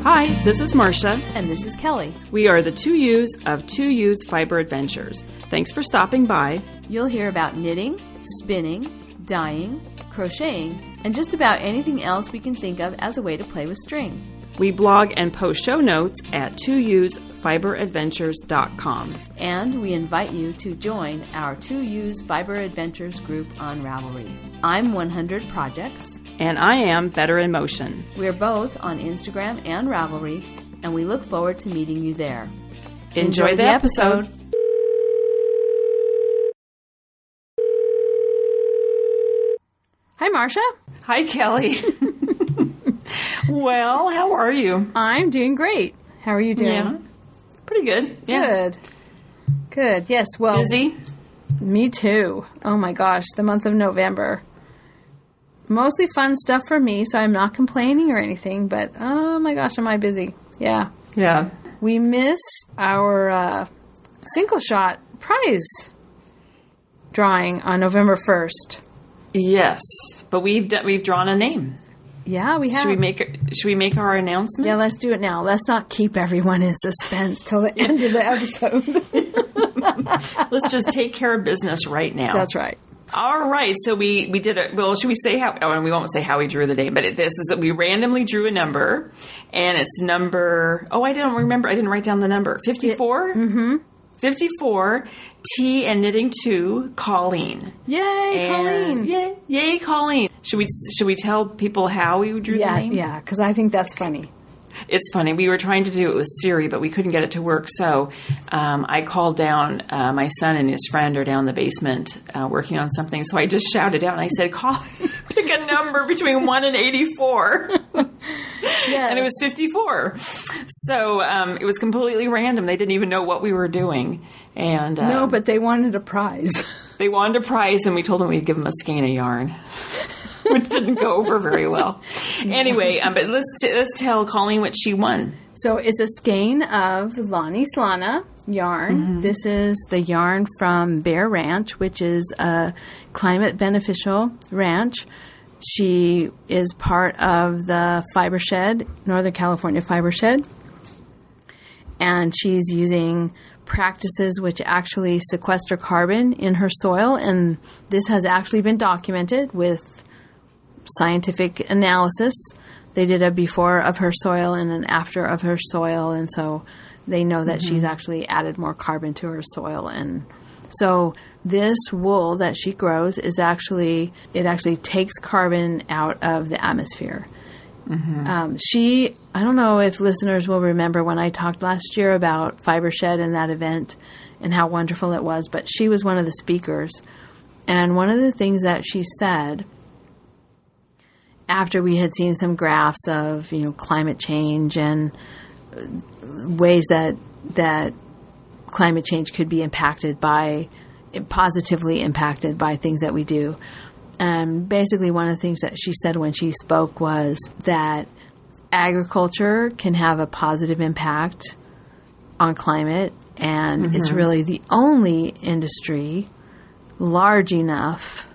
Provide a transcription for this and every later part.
Hi, this is Marsha. And this is Kelly. We are the Two Ewes of Two Ewes Fiber Adventures. Thanks for stopping by. You'll hear about knitting, spinning, dyeing, crocheting, and just about anything else we can think of as a way to play with string. We blog and post show notes at twoewesfiberadventures.com. And we invite you to join our Two Ewes Fiber Adventures group on Ravelry. I'm 100 Projects. And I am Better in Motion. We're both on Instagram and Ravelry, and we look forward to meeting you there. Enjoy the episode. Hi, Marsha. Hi, Kelly. Well, how are you? I'm doing great. How are you doing? Yeah, pretty good. Yeah. Good. Yes, well... Busy? Me too. Oh my gosh, the month of November. Mostly fun stuff for me, so I'm not complaining or anything, but oh my gosh, am I busy. Yeah. Yeah. We missed our single shot prize drawing on November 1st. Yes, but we've drawn a name. Yeah, we have. Should we make our announcement? Yeah, let's do it now. Let's not keep everyone in suspense till the end of the episode. Let's just take care of business right now. That's right. All right, so we did it. Well, should we say how? Oh, and we won't say how we drew the name, but we randomly drew a number, and it's number. Oh, I don't remember. I didn't write down the number. 54. Mm-hmm. 54. Tea and knitting 2. Colleen. Yay, Colleen! Yay, Colleen! Should we tell people how we drew the name? Yeah, because I think that's funny. It's funny. We were trying to do it with Siri, but we couldn't get it to work. So I called down. My son and his friend are down in the basement working on something. So I just shouted out and I said, pick a number between 1 and 84. Yes. And it was 54. So it was completely random. They didn't even know what we were doing. And no, but they wanted a prize. They wanted a prize, and we told them we'd give them a skein of yarn. Which didn't go over very well. Anyway, but let's tell Colleen what she won. So it's a skein of Lani Slana yarn. Mm-hmm. This is the yarn from Bear Ranch, which is a climate beneficial ranch. She is part of the Fiber Shed, Northern California Fiber Shed. And she's using practices which actually sequester carbon in her soil. And this has actually been documented with scientific analysis. They did a before of her soil and an after of her soil, and so they know that she's actually added more carbon to her soil. And so this wool that she grows is actually takes carbon out of the atmosphere. Mm-hmm. I don't know if listeners will remember when I talked last year about Fiber Shed and that event and how wonderful it was, but she was one of the speakers. And one of the things that she said, after we had seen some graphs of, climate change and ways that climate change could be positively impacted by things that we do. And basically one of the things that she said when she spoke was that agriculture can have a positive impact on climate, and it's really the only industry large enough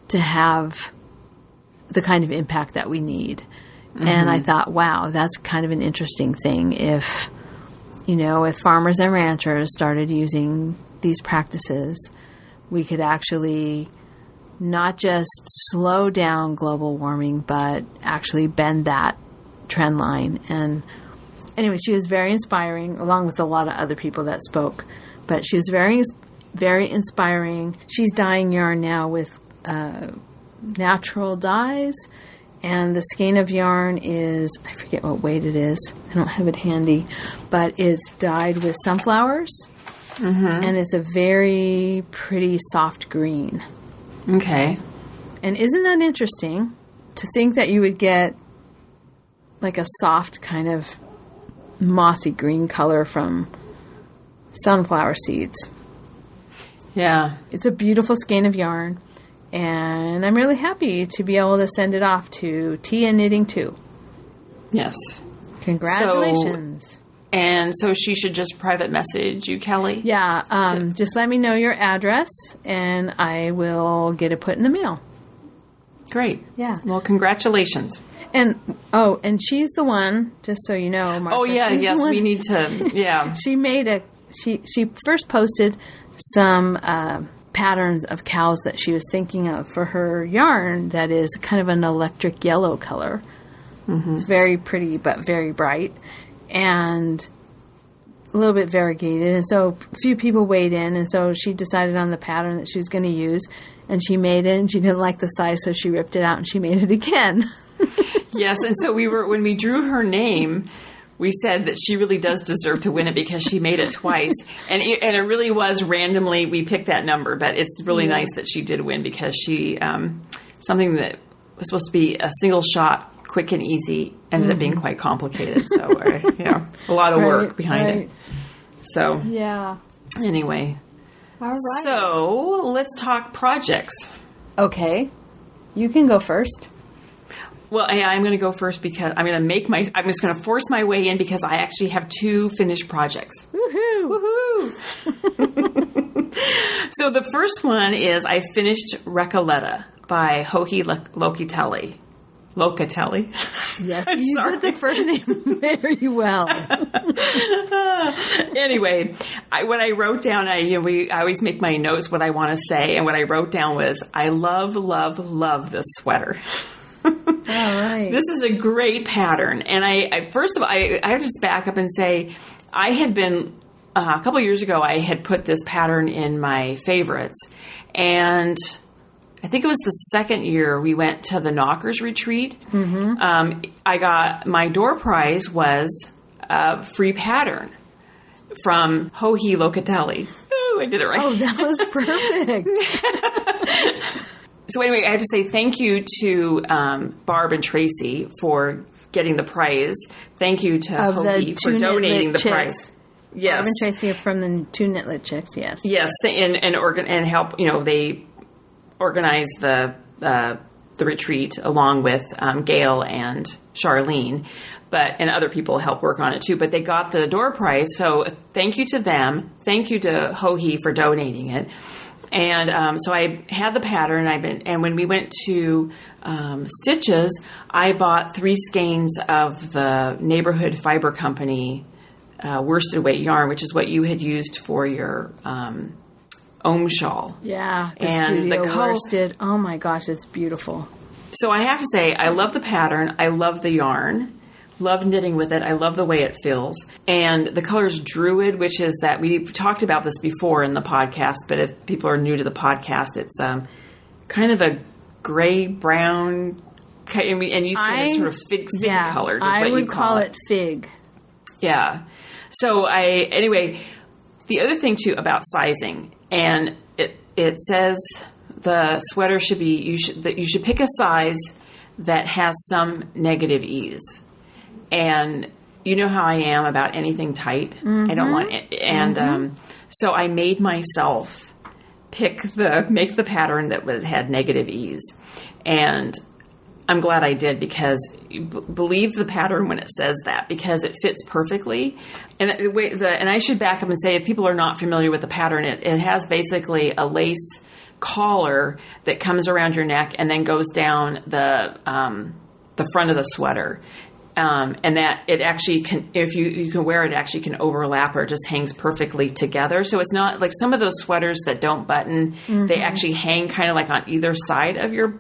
to have the kind of impact that we need. Mm-hmm. And I thought, wow, that's kind of an interesting thing. If farmers and ranchers started using these practices, we could actually not just slow down global warming, but actually bend that trend line. And anyway, she was very inspiring, along with a lot of other people that spoke. But she was very, very inspiring. She's dyeing yarn now with natural dyes, and the skein of yarn is, I forget what weight it is, I don't have it handy, but it's dyed with sunflowers, and it's a very pretty soft green. Okay. And isn't that interesting to think that you would get like a soft kind of mossy green color from sunflower seeds? Yeah. It's a beautiful skein of yarn. And I'm really happy to be able to send it off to Tea and Knitting 2. Yes. Congratulations. So she should just private message you, Kelly? Yeah. Just let me know your address, and I will get it put in the mail. Great. Yeah. Well, congratulations. And she's the one, just so you know, Marsha. Oh, yeah, yes, we need to, yeah. She first posted some patterns of cows that she was thinking of for her yarn that is kind of an electric yellow color. Mm-hmm. It's very pretty, but very bright. And a little bit variegated. And so a few people weighed in, and so she decided on the pattern that she was going to use. And she made it, and she didn't like the size, so she ripped it out, and she made it again. Yes, and so when we drew her name, we said that she really does deserve to win it because she made it twice. And it really was randomly, we picked that number, but it's really nice that she did win because she, something that was supposed to be a single shot, quick and easy, ended up being quite complicated. So, a lot of work behind it. So, anyway. All right. So, let's talk projects. Okay. You can go first. Well, I'm going to go first because I'm just going to force my way in because I actually have 2 finished projects. Woohoo! Woohoo! So the first one is I finished Recoleta by Joji Locatelli. Locatelli? Yes, you did the first name very well. Anyway, when I wrote down, I always make my notes what I want to say, and what I wrote down was, I love, love, love this sweater. All right. This is a great pattern. And I first of all, I have to just back up and say, I had been, a couple years ago, I had put this pattern in my favorites. And I think it was the second year we went to the Knockers retreat. Mm-hmm. My door prize was a free pattern from Joji Locatelli. Oh, I did it right. Oh, that was perfect. So anyway, I have to say thank you to Barb and Tracy for getting the prize. Thank you to Joji for donating the prize. Yes, Barb and Tracy are from the Two Knitlit Chicks. Yes, yes, and help. They organized the retreat along with Gail and Charlene, and other people helped work on it too. But they got the door prize, so thank you to them. Thank you to Joji for donating it. And so I had the pattern, and when we went to Stitches, I bought 3 skeins of the Neighborhood Fiber Company worsted weight yarn, which is what you had used for your Ohm shawl. Yeah, and studio worsted. Oh my gosh, it's beautiful. So I have to say, I love the pattern. I love the yarn. Love knitting with it. I love the way it feels. And the color is Druid, which is that we've talked about this before in the podcast, but if people are new to the podcast, it's kind of a gray-brown, and you said it's sort of fig colored is what you call it. I would call it fig. Yeah. So anyway, the other thing too about sizing, and it says the sweater should be, you should pick a size that has some negative ease. And you know how I am about anything tight. Mm-hmm. I don't want it. And so I made myself make the pattern that had negative ease. And I'm glad I did, because believe the pattern when it says that, because it fits perfectly. And and I should back up and say, if people are not familiar with the pattern, it has basically a lace collar that comes around your neck and then goes down the front of the sweater. And that it actually can, if you can wear it, actually can overlap, or it just hangs perfectly together. So it's not like some of those sweaters that don't button, they actually hang kind of like on either side of your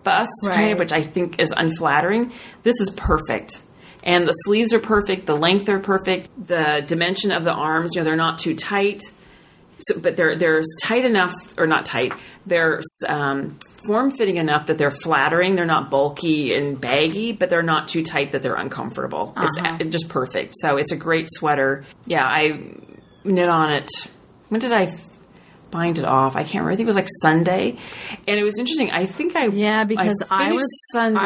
bust, kind of, which I think is unflattering. This is perfect. And the sleeves are perfect. The length are perfect. The dimension of the arms, they're not too tight. So, but they're tight enough, or not tight. They're form-fitting enough that they're flattering. They're not bulky and baggy, but they're not too tight that they're uncomfortable. It's just perfect. So it's a great sweater. Yeah, I knit on it. When did I bind it off? I can't remember. I think it was like Sunday. And it was interesting. Because I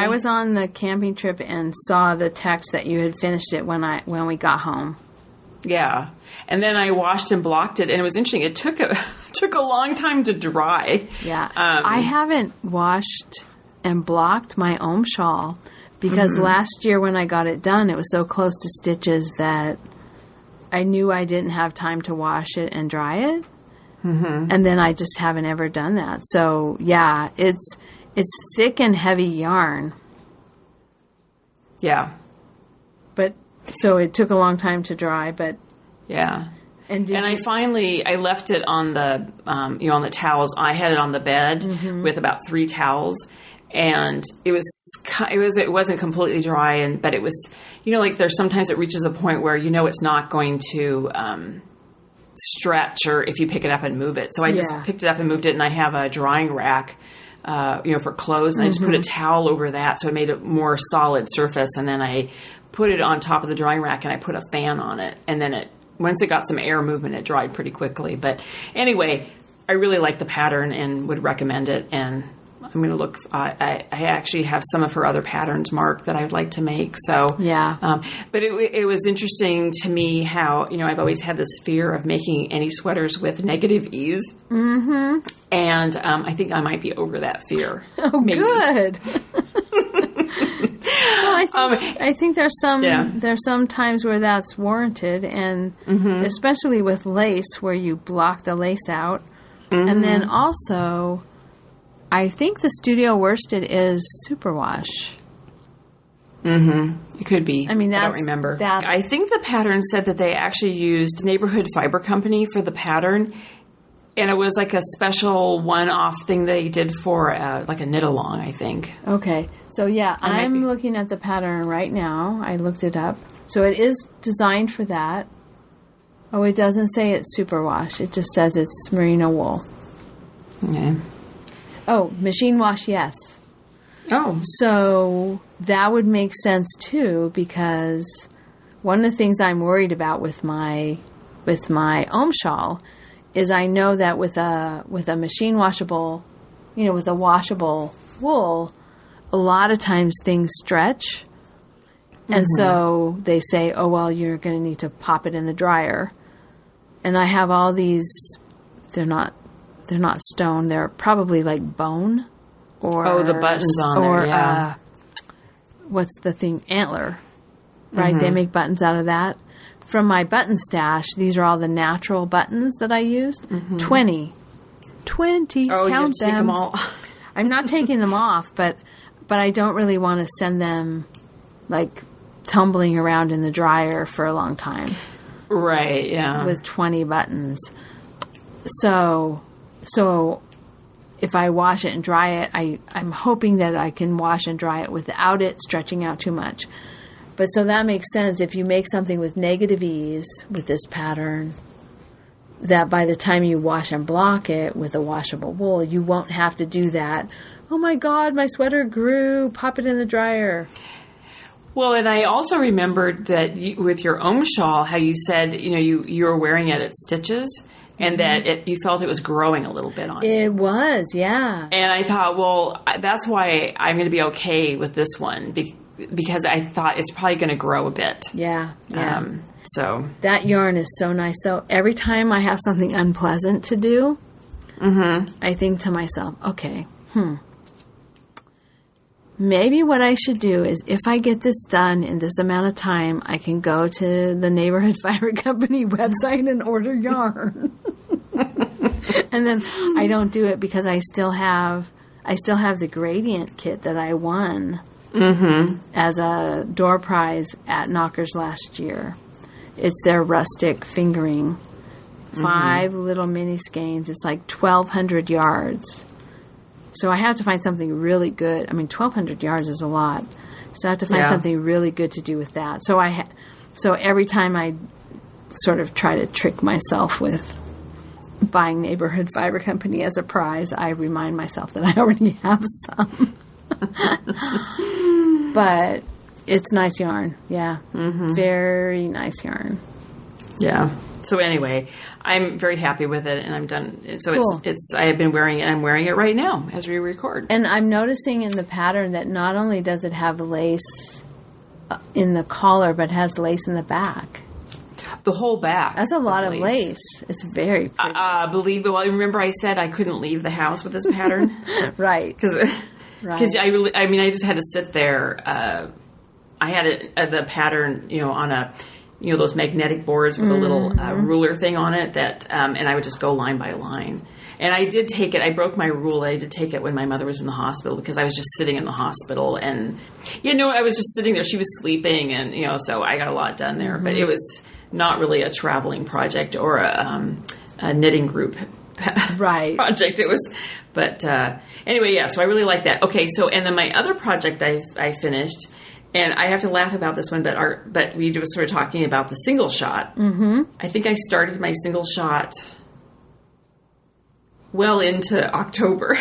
was on the camping trip and saw the text that you had finished it when we got home. Yeah. And then I washed and blocked it, and it was interesting. It took a long time to dry. Yeah. I haven't washed and blocked my Ohm shawl because last year when I got it done, it was so close to Stitches that I knew I didn't have time to wash it and dry it. Mm-hmm. And then I just haven't ever done that. So, yeah, It's thick and heavy yarn. Yeah. But so it took a long time to dry, but yeah. And I left it on the on the towels. I had it on the bed with about 3 towels, and it wasn't completely dry, but it was, like there's sometimes it reaches a point where it's not going to stretch, or if you pick it up and move it. So I just picked it up and moved it, and I have a drying rack, for clothes, and I just put a towel over that, so it made a more solid surface, and then I put it on top of the drying rack, and I put a fan on it, and then once it got some air movement, it dried pretty quickly. But anyway, I really like the pattern and would recommend it, and I'm going to look. I actually have some of her other patterns marked that I would like to make. So yeah. But it was interesting to me how I've always had this fear of making any sweaters with negative ease, and I think I might be over that fear. Oh, maybe. Good. Well, I think there's some times where that's warranted, and especially with lace, where you block the lace out, and then also. I think the studio worsted is superwash. It could be. I mean, I don't remember. I think the pattern said that they actually used Neighborhood Fiber Company for the pattern, and it was like a special one-off thing they did for like a knit-along, I think. Okay. So, yeah, I'm looking at the pattern right now. I looked it up. So it is designed for that. Oh, it doesn't say it's superwash. It just says it's merino wool. Okay. Oh, machine wash, yes. Oh. So that would make sense, too, because one of the things I'm worried about with my Ohm shawl is I know that with a machine washable, with a washable wool, a lot of times things stretch. And so they say, oh, well, you're going to need to pop it in the dryer. And I have all these, they're not stone. They're probably like bone, or the buttons on there. Yeah. What's the thing? Antler, right? They make buttons out of that. From my button stash, these are all the natural buttons that I used. 20. Oh, count you have to take them all. I'm not taking them off, but I don't really want to send them like tumbling around in the dryer for a long time. Right. Yeah. With 20 buttons, so if I wash it and dry it, I'm hoping that I can wash and dry it without it stretching out too much. But so that makes sense. If you make something with negative ease with this pattern, that by the time you wash and block it with a washable wool, you won't have to do that. Oh my God, my sweater grew. Pop it in the dryer. Well, and I also remembered that with your Ohm shawl, how you said, you were wearing it at stitches. And that you felt it was growing a little bit on you. It was, yeah. And I thought, well, that's why I'm going to be okay with this one, because I thought it's probably going to grow a bit. Yeah. So that yarn is so nice, though. Every time I have something unpleasant to do, I think to myself, okay, maybe what I should do is, if I get this done in this amount of time, I can go to the Neighborhood Fiber Company website and order yarn. And then I don't do it because I still have the gradient kit that I won as a door prize at Knockers last year. It's their rustic fingering. 5 little mini skeins. It's like 1,200 yards. So I have to find something really good. I mean, 1,200 yards is a lot. So I have to find something really good to do with that. So every time I sort of try to trick myself with buying Neighborhood Fiber Company as a prize, I remind myself that I already have some. But it's nice yarn. Yeah. Very nice yarn. Yeah. So anyway, I'm very happy with it, and I'm done. So cool. I have been wearing it. I'm wearing it right now as we record. And I'm noticing in the pattern that not only does it have lace in the collar, but has lace in the back. The whole back. That's a lot of lace. It's very pretty. Remember I said I couldn't leave the house with this pattern? Right. Because I just had to sit there. I had the pattern, on a... those magnetic boards with a little ruler thing on it and I would just go line by line. And I did take it. I broke my rule. I did take it when my mother was in the hospital because I was just sitting in the hospital. And, I was just sitting there. She was sleeping. And, so I got a lot done there. But it was not really a traveling project or a knitting group project. It was, but anyway, yeah. So I really like that. Okay. So, and then my other project I finished, and I have to laugh about this one, but we were sort of talking about the single shot. Mm-hmm. I think I started my single shot well into October.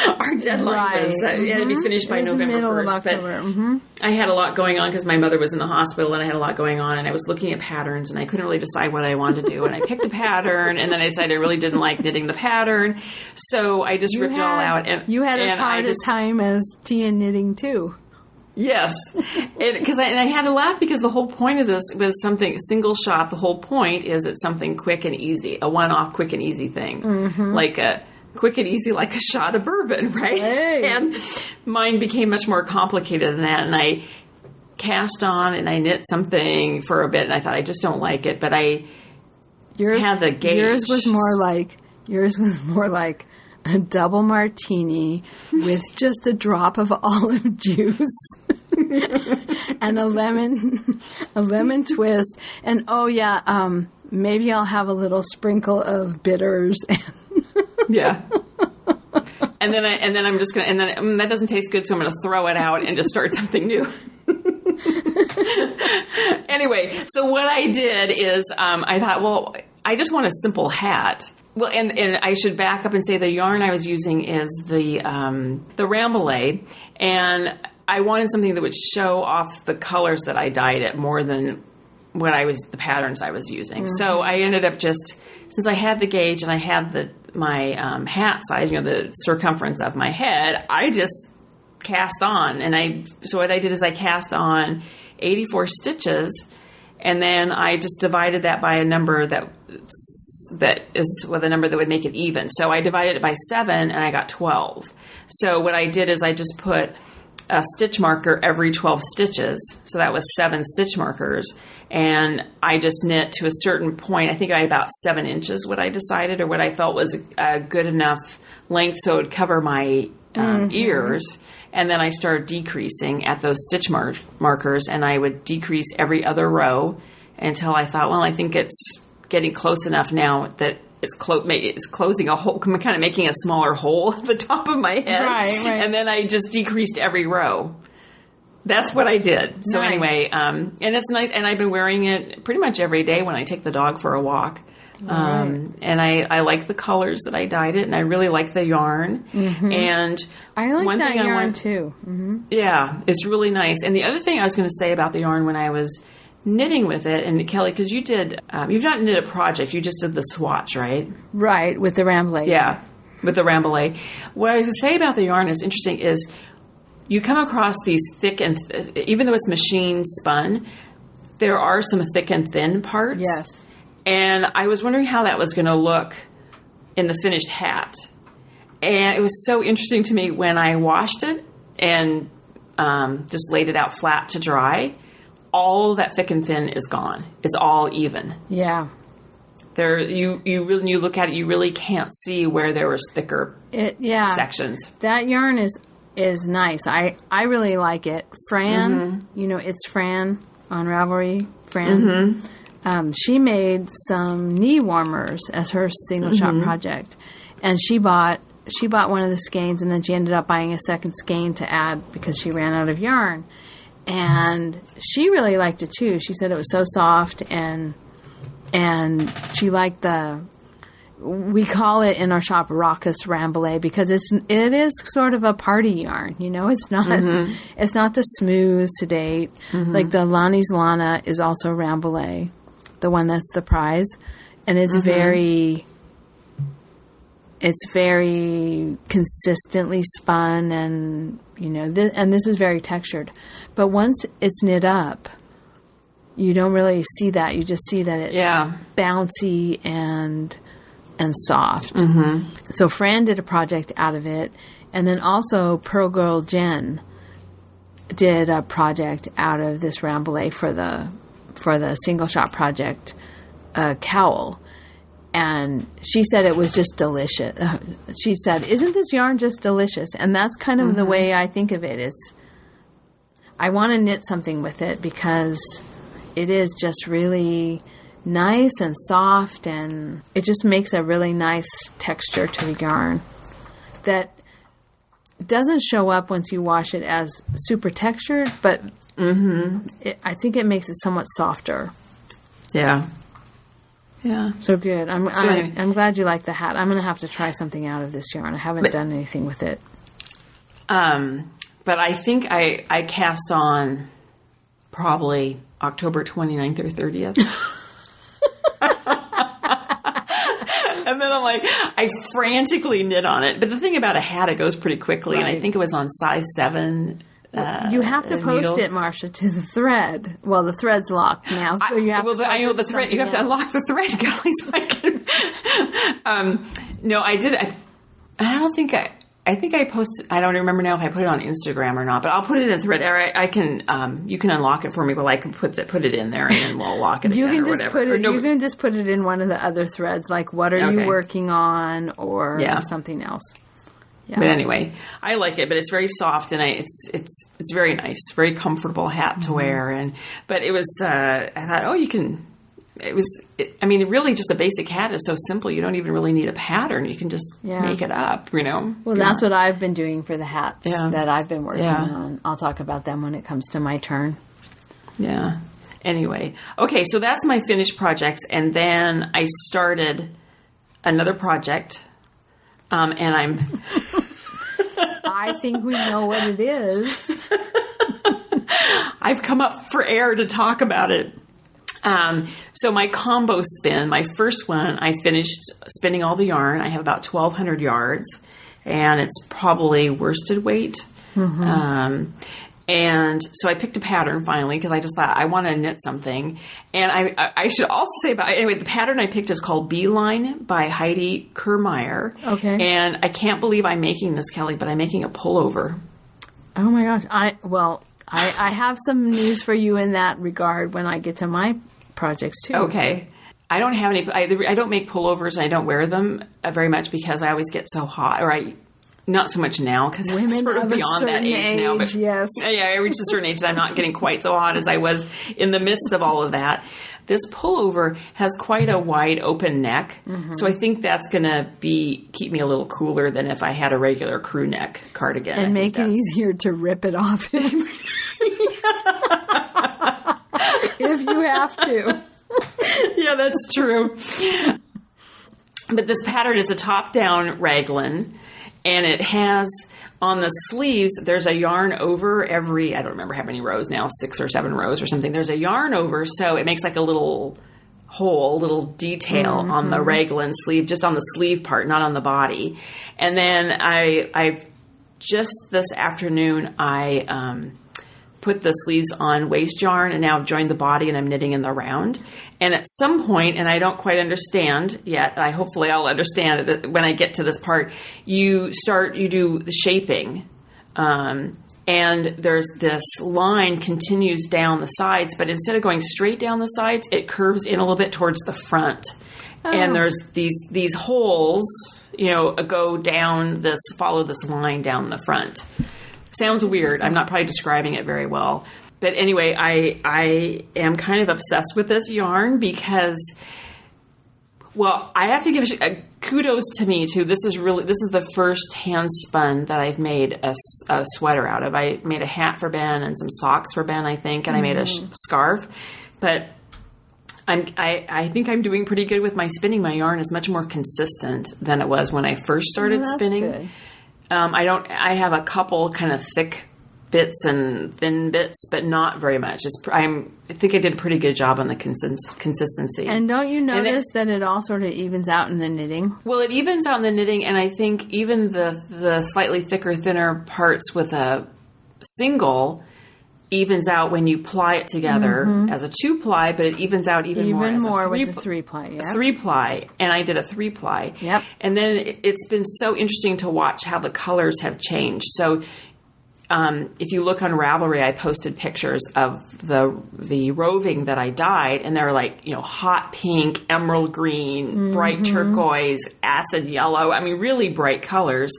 Our deadline was it had to be finished by November 1st. But I had a lot going on because my mother was in the hospital, and I had a lot going on, and I was looking at patterns, and I couldn't really decide what I wanted to do. And I picked a pattern, and then I decided I really didn't like knitting the pattern, so I just ripped it all out. And you had as hard a time as Tia knitting too. Yes, because I had to laugh because the whole point of this was something single shot. The whole point is it's something quick and easy, a one-off quick and easy thing, like a quick and easy, like a shot of bourbon, right? Hey. And mine became much more complicated than that, and I cast on and I knit something for a bit, and I thought I just don't like it, but yours had the gauge. Yours was more like a double martini with just a drop of olive juice and a lemon twist. And maybe I'll have a little sprinkle of bitters. Yeah. And then I'm just going to, that doesn't taste good, so I'm going to throw it out and just start something new. Anyway, so what I did is I thought, well, I just want a simple hat. Well, and I should back up and say the yarn I was using is the Rambouillet, and I wanted something that would show off the colors that I dyed it more than the patterns I was using. Mm-hmm. So I ended up since I had the gauge and I had my hat size, the circumference of my head, I just cast on. So what I did is I cast on 84 stitches, and then I just divided that by a number that is a number that would make it even. So I divided it by 7, and I got 12. So what I did is I just put a stitch marker every 12 stitches. So that was 7 stitch markers. And I just knit to a certain point. I think about 7 inches, what I decided, or what I felt was a good enough length so it would cover my ears. And then I started decreasing at those stitch markers, and I would decrease every other row until I thought, well, I think it's getting close enough now that it's closing a hole, kind of making a smaller hole at the top of my head. Right. And then I just decreased every row. That's what I did. So anyway, and it's nice, and I've been wearing it pretty much every day when I take the dog for a walk. And I like the colors that I dyed it, and I really like the yarn. Mm-hmm. And I like that yarn too. Mm-hmm. Yeah, it's really nice. And the other thing I was going to say about the yarn when I was knitting with it, and Kelly, because you've not knit a project, you just did the swatch, right? Right, with the Rambouillet. Yeah, with the Rambouillet. What I was going to say about the yarn is interesting is you come across these thick and even though it's machine spun, there are some thick and thin parts. Yes. And I was wondering how that was going to look in the finished hat. And it was so interesting to me when I washed it and just laid it out flat to dry. All that thick and thin is gone. It's all even. Yeah. You really, you look at it, you really can't see where there was thicker sections. That yarn is nice. I really like it. Fran, it's Fran on Ravelry. Fran. Mm-hmm. She made some knee warmers as her single shot project, and she bought one of the skeins, and then she ended up buying a second skein to add because she ran out of yarn, and she really liked it too. She said it was so soft, and she liked we call it in our shop Raucous Rambouillet because it is sort of a party yarn. It's not it's not the smooth sedate like the Lonnie's Lana is also Rambouillet. The one that's the prize, and it's very consistently spun, and and this is very textured. But once it's knit up, you don't really see that. You just see that it's bouncy and soft. Mm-hmm. So Fran did a project out of it, and then also Pearl Girl Jen did a project out of this Rambouillet for the single shot project cowl. And she said it was just delicious. She said, "Isn't this yarn just delicious?" And that's kind of the way I think of it. I want to knit something with it because it is just really nice and soft, and it just makes a really nice texture to the yarn that doesn't show up once you wash it as super textured, but I think it makes it somewhat softer. Yeah. Yeah. So good. I'm glad you like the hat. I'm going to have to try something out of this yarn. I haven't done anything with it. But I think I cast on probably October 29th or 30th. And then I'm like, I frantically knit on it. But the thing about a hat, it goes pretty quickly. Right. And I think it was on size 7. You have to post it, Marsha, to the thread. Well, the thread's locked now, so you have to. I know the thread. You have to unlock the thread, guys. No, I did. I don't think I think I posted. I don't remember now if I put it on Instagram or not. But I'll put it in a thread. Or I can. You can unlock it for me. Well, I can put it in there, and then we'll lock it. You again can or just whatever. put it. You can just put it in one of the other threads. Like, what are you working on, or something else. Yeah. But anyway, I like it, but it's very soft and it's very nice, very comfortable hat to wear. But it was, I thought, really just a basic hat is so simple. You don't even really need a pattern. You can just make it up, Well, that's what I've been doing for the hats that I've been working on. I'll talk about them when it comes to my turn. Yeah. Anyway. Okay. So that's my finished projects. And then I started another project. And I'm... I think we know what it is. I've come up for air to talk about it. So my combo spin, my first one, I finished spinning all the yarn. I have about 1,200 yards, and it's probably worsted weight. And so I picked a pattern finally because I just thought I want to knit something. And I should also say, the pattern I picked is called Beeline by Heidi Kirrmaier. Okay. And I can't believe I'm making this, Kelly, but I'm making a pullover. Oh my gosh. I have some news for you in that regard when I get to my projects too. Okay. I don't have any, I don't make pullovers and I don't wear them very much because I always get so hot, not so much now because I'm sort of beyond that age now. But yes. Yeah, I reached a certain age and I'm not getting quite so hot as I was in the midst of all of that. This pullover has quite a wide open neck, so I think that's going to keep me a little cooler than if I had a regular crew neck cardigan. And make it easier to rip it off if you have to. Yeah, that's true. But this pattern is a top-down raglan. And it has, on the sleeves, there's a yarn over every, I don't remember how many rows now, 6 or 7 rows or something. There's a yarn over, so it makes like a little hole, little detail on the raglan sleeve, just on the sleeve part, not on the body. And then I've just this afternoon, I put the sleeves on waist yarn and now I've joined the body and I'm knitting in the round. And at some point, and I don't quite understand yet, hopefully I'll understand it when I get to this part, you do the shaping. And there's this line continues down the sides, but instead of going straight down the sides, it curves in a little bit towards the front. Oh. And there's these holes, go down follow this line down the front. Sounds weird. I'm not probably describing it very well. But anyway, I am kind of obsessed with this yarn because, I have to give kudos to me too. This is the first hand spun that I've made a sweater out of. I made a hat for Ben and some socks for Ben, I think, and I made a scarf. But I think I'm doing pretty good with my spinning. My yarn is much more consistent than it was when I first started spinning. Good. I have a couple kind of thick bits and thin bits, but not very much. I think I did a pretty good job on the consistency. And don't you notice that it all sort of evens out in the knitting? Well, it evens out in the knitting, and I think even the slightly thicker, thinner parts with a single evens out when you ply it together as a 2-ply, but it evens out even more with the 3-ply. Yeah, 3-ply, and I did a 3-ply. Yep. And then it's been so interesting to watch how the colors have changed. So if you look on Ravelry, I posted pictures of the roving that I dyed, and they're like, hot pink, emerald green, bright turquoise, acid yellow. I mean, really bright colors,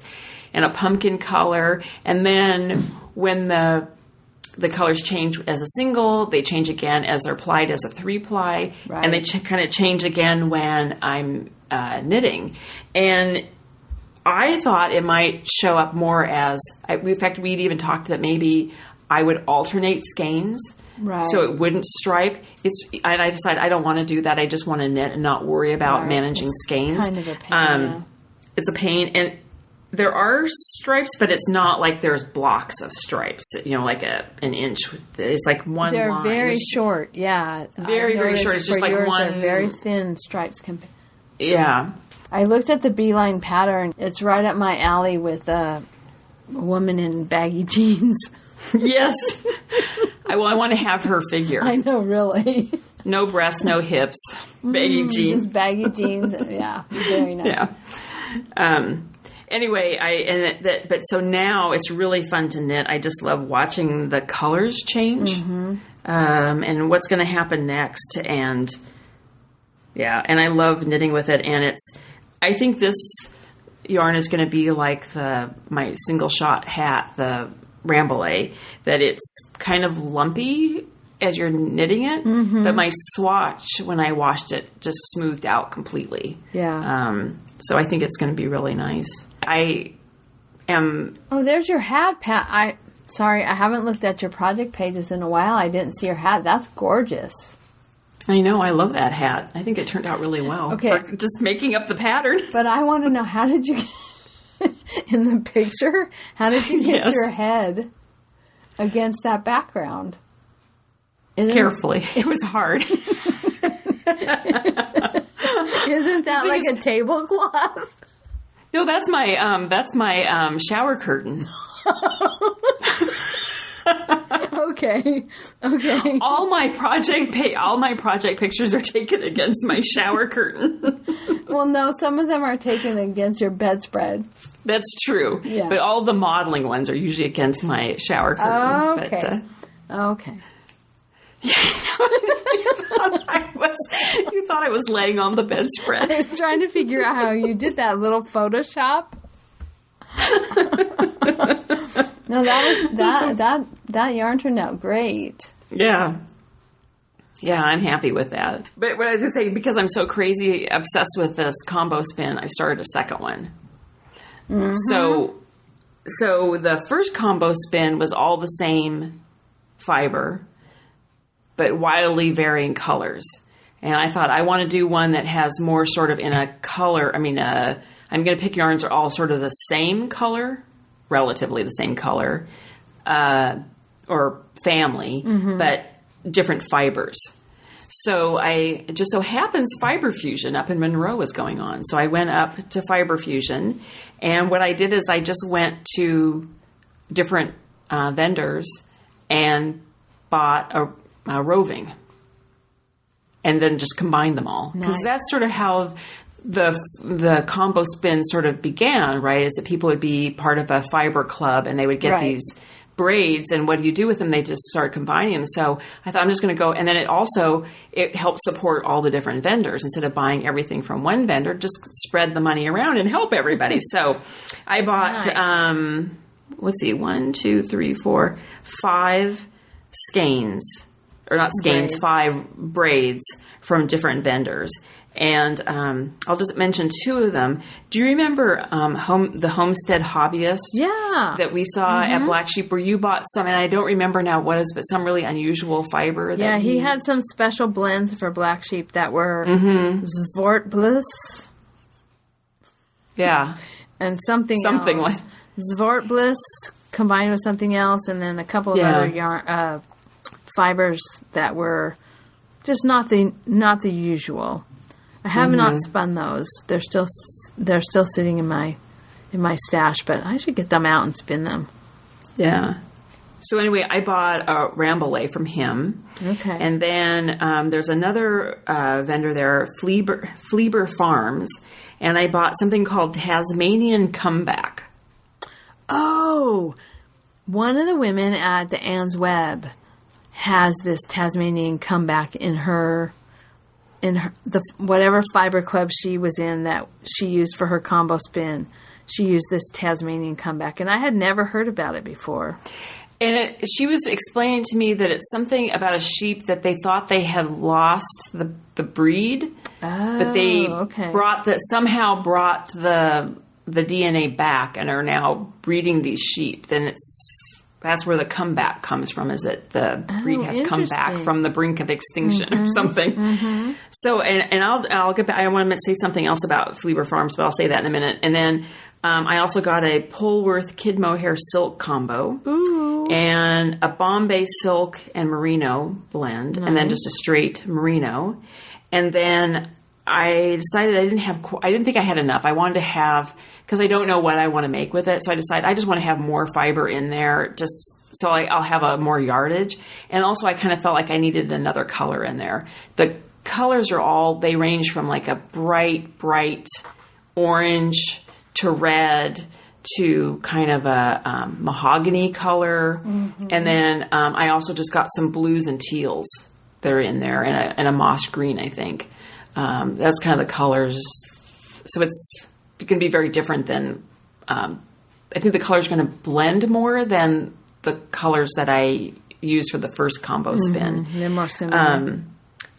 and a pumpkin color. And then when the colors change as a single, they change again as they're plied as a 3-ply, right. And they kind of change again when I'm knitting. And I thought it might show up more as, in fact, we'd even talked that maybe I would alternate skeins, right. So it wouldn't stripe. And I decided I don't want to do that. I just want to knit and not worry about managing skeins. Kind of a pain. It's a pain, and there are stripes, but it's not like there's blocks of stripes. Like an inch. It's like one. They're line. very short. Yeah, very very short. It's just like yours, one. They're very thin stripes. Yeah. I looked at the Beeline pattern. It's right up my alley with a woman in baggy jeans. Yes. I want to have her figure. I know, really. No breasts, no hips. Baggy jeans. Just baggy jeans. Yeah, very nice. Yeah. Anyway, but so now it's really fun to knit. I just love watching the colors change, and what's going to happen next. And and I love knitting with it. And I think this yarn is going to be like my single shot hat, the Rambouillet, that it's kind of lumpy as you're knitting it, but my swatch when I washed it just smoothed out completely. Yeah. So I think it's going to be really nice. I am. Oh, there's your hat, Pat. Sorry, I haven't looked at your project pages in a while. I didn't see your hat. That's gorgeous. I know. I love that hat. I think it turned out really well. Okay. For just making up the pattern. But I want to know, how did you, in the picture, how did you get your head against that background? Carefully. It was hard. Isn't that like a tablecloth? No, that's my shower curtain. Okay. All my project pictures are taken against my shower curtain. Well, no, some of them are taken against your bedspread. That's true. Yeah. But all the modeling ones are usually against my shower curtain. Okay. Okay. You thought I was laying on the bedspread. I was trying to figure out how you did that little Photoshop. No, that yarn turned out great. Yeah. Yeah, I'm happy with that. But what I was going to say, because I'm so crazy obsessed with this combo spin, I started a second one. So the first combo spin was all the same fiber, but wildly varying colors. And I thought, I want to do one that has more sort of in a color. I mean, I'm going to pick yarns that are all sort of the same color, relatively the same color, or family, but different fibers. So it just so happens Fiber Fusion up in Monroe was going on. So I went up to Fiber Fusion, and what I did is I just went to different vendors and bought a roving, and then just combined them all. Because that's sort of how the combo spin sort of began, right? Is that people would be part of a fiber club, and they would get these braids, and what do you do with them? They just start combining them. So I thought, I'm just going to go, and then it helps support all the different vendors. Instead of buying everything from one vendor, just spread the money around and help everybody. So I bought, 5 skeins, or not skeins, 5 braids from different vendors. And I'll just mention 2 of them. Do you remember the Homestead Hobbyist? Yeah. That we saw at Black Sheep, where you bought some, and I don't remember now what is, but some really unusual fiber. Yeah, he had some special blends for Black Sheep that were Zvortbliss. Yeah. And something else. Zvortbliss combined with something else, and then a couple of other yarn fibers that were just not the usual. I have not spun those. They're still sitting in my stash, but I should get them out and spin them. Yeah. So anyway, I bought a Rambouillet from him. Okay. And then there's another vendor there, Fleeber Farms, and I bought something called Tasmanian Comeback. Oh, One of the women at the Anne's Web has this Tasmanian comeback in the whatever fiber club she was in that she used for her combo spin. She used this Tasmanian comeback, and I had never heard about it before. And she was explaining to me that it's something about a sheep that they thought they had lost the breed, but they somehow brought the DNA back and are now breeding these sheep. Then that's where the comeback comes from, is that the breed has come back from the brink of extinction or something. Mm-hmm. So, and I'll get back. I want to say something else about Fleeber Farms, but I'll say that in a minute. And then I also got a Polworth Kid Mohair Silk combo. Ooh. And a Bombay Silk and Merino blend, and then just a straight Merino. And then I decided I didn't think I had enough. I wanted to have, because I don't know what I want to make with it, so I decided I just want to have more fiber in there, just so I'll have a more yardage. And also I kind of felt like I needed another color in there. The colors they range from like a bright orange to red to kind of a mahogany color. Mm-hmm. And then I also just got some blues and teals that are in there, and a moss green, I think. That's kind of the colors. So it can be very different than, I think the colors are going to blend more than the colors that I used for the first combo spin. They're more similar.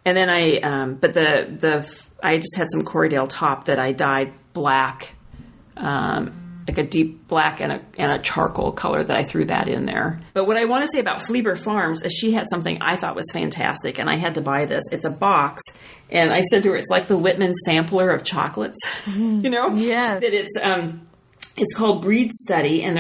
And then I just had some Corriedale top that I dyed black, like a deep black and a charcoal color that I threw that in there. But what I want to say about Fleeber Farms is she had something I thought was fantastic, and I had to buy this. It's a box, and I said to her, it's like the Whitman sampler of chocolates, you know? Yes. That it's called Breed Study, and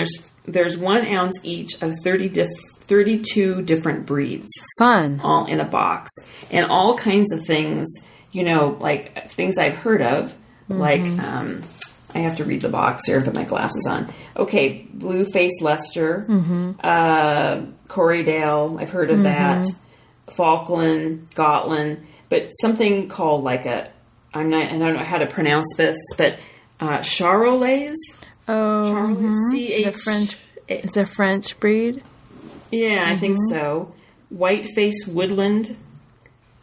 there's 1 ounce each of 32 different breeds. Fun. All in a box. And all kinds of things, you know, like things I've heard of, like... I have to read the box here and put my glasses on. Okay, Blue-Faced Leicester, Corriedale, I've heard of that, Falkland, Gotland, but something called like I don't know how to pronounce this, but Charolais. Oh, Charolais, the French. It's a French breed. Yeah, I think so. White-Faced Woodland,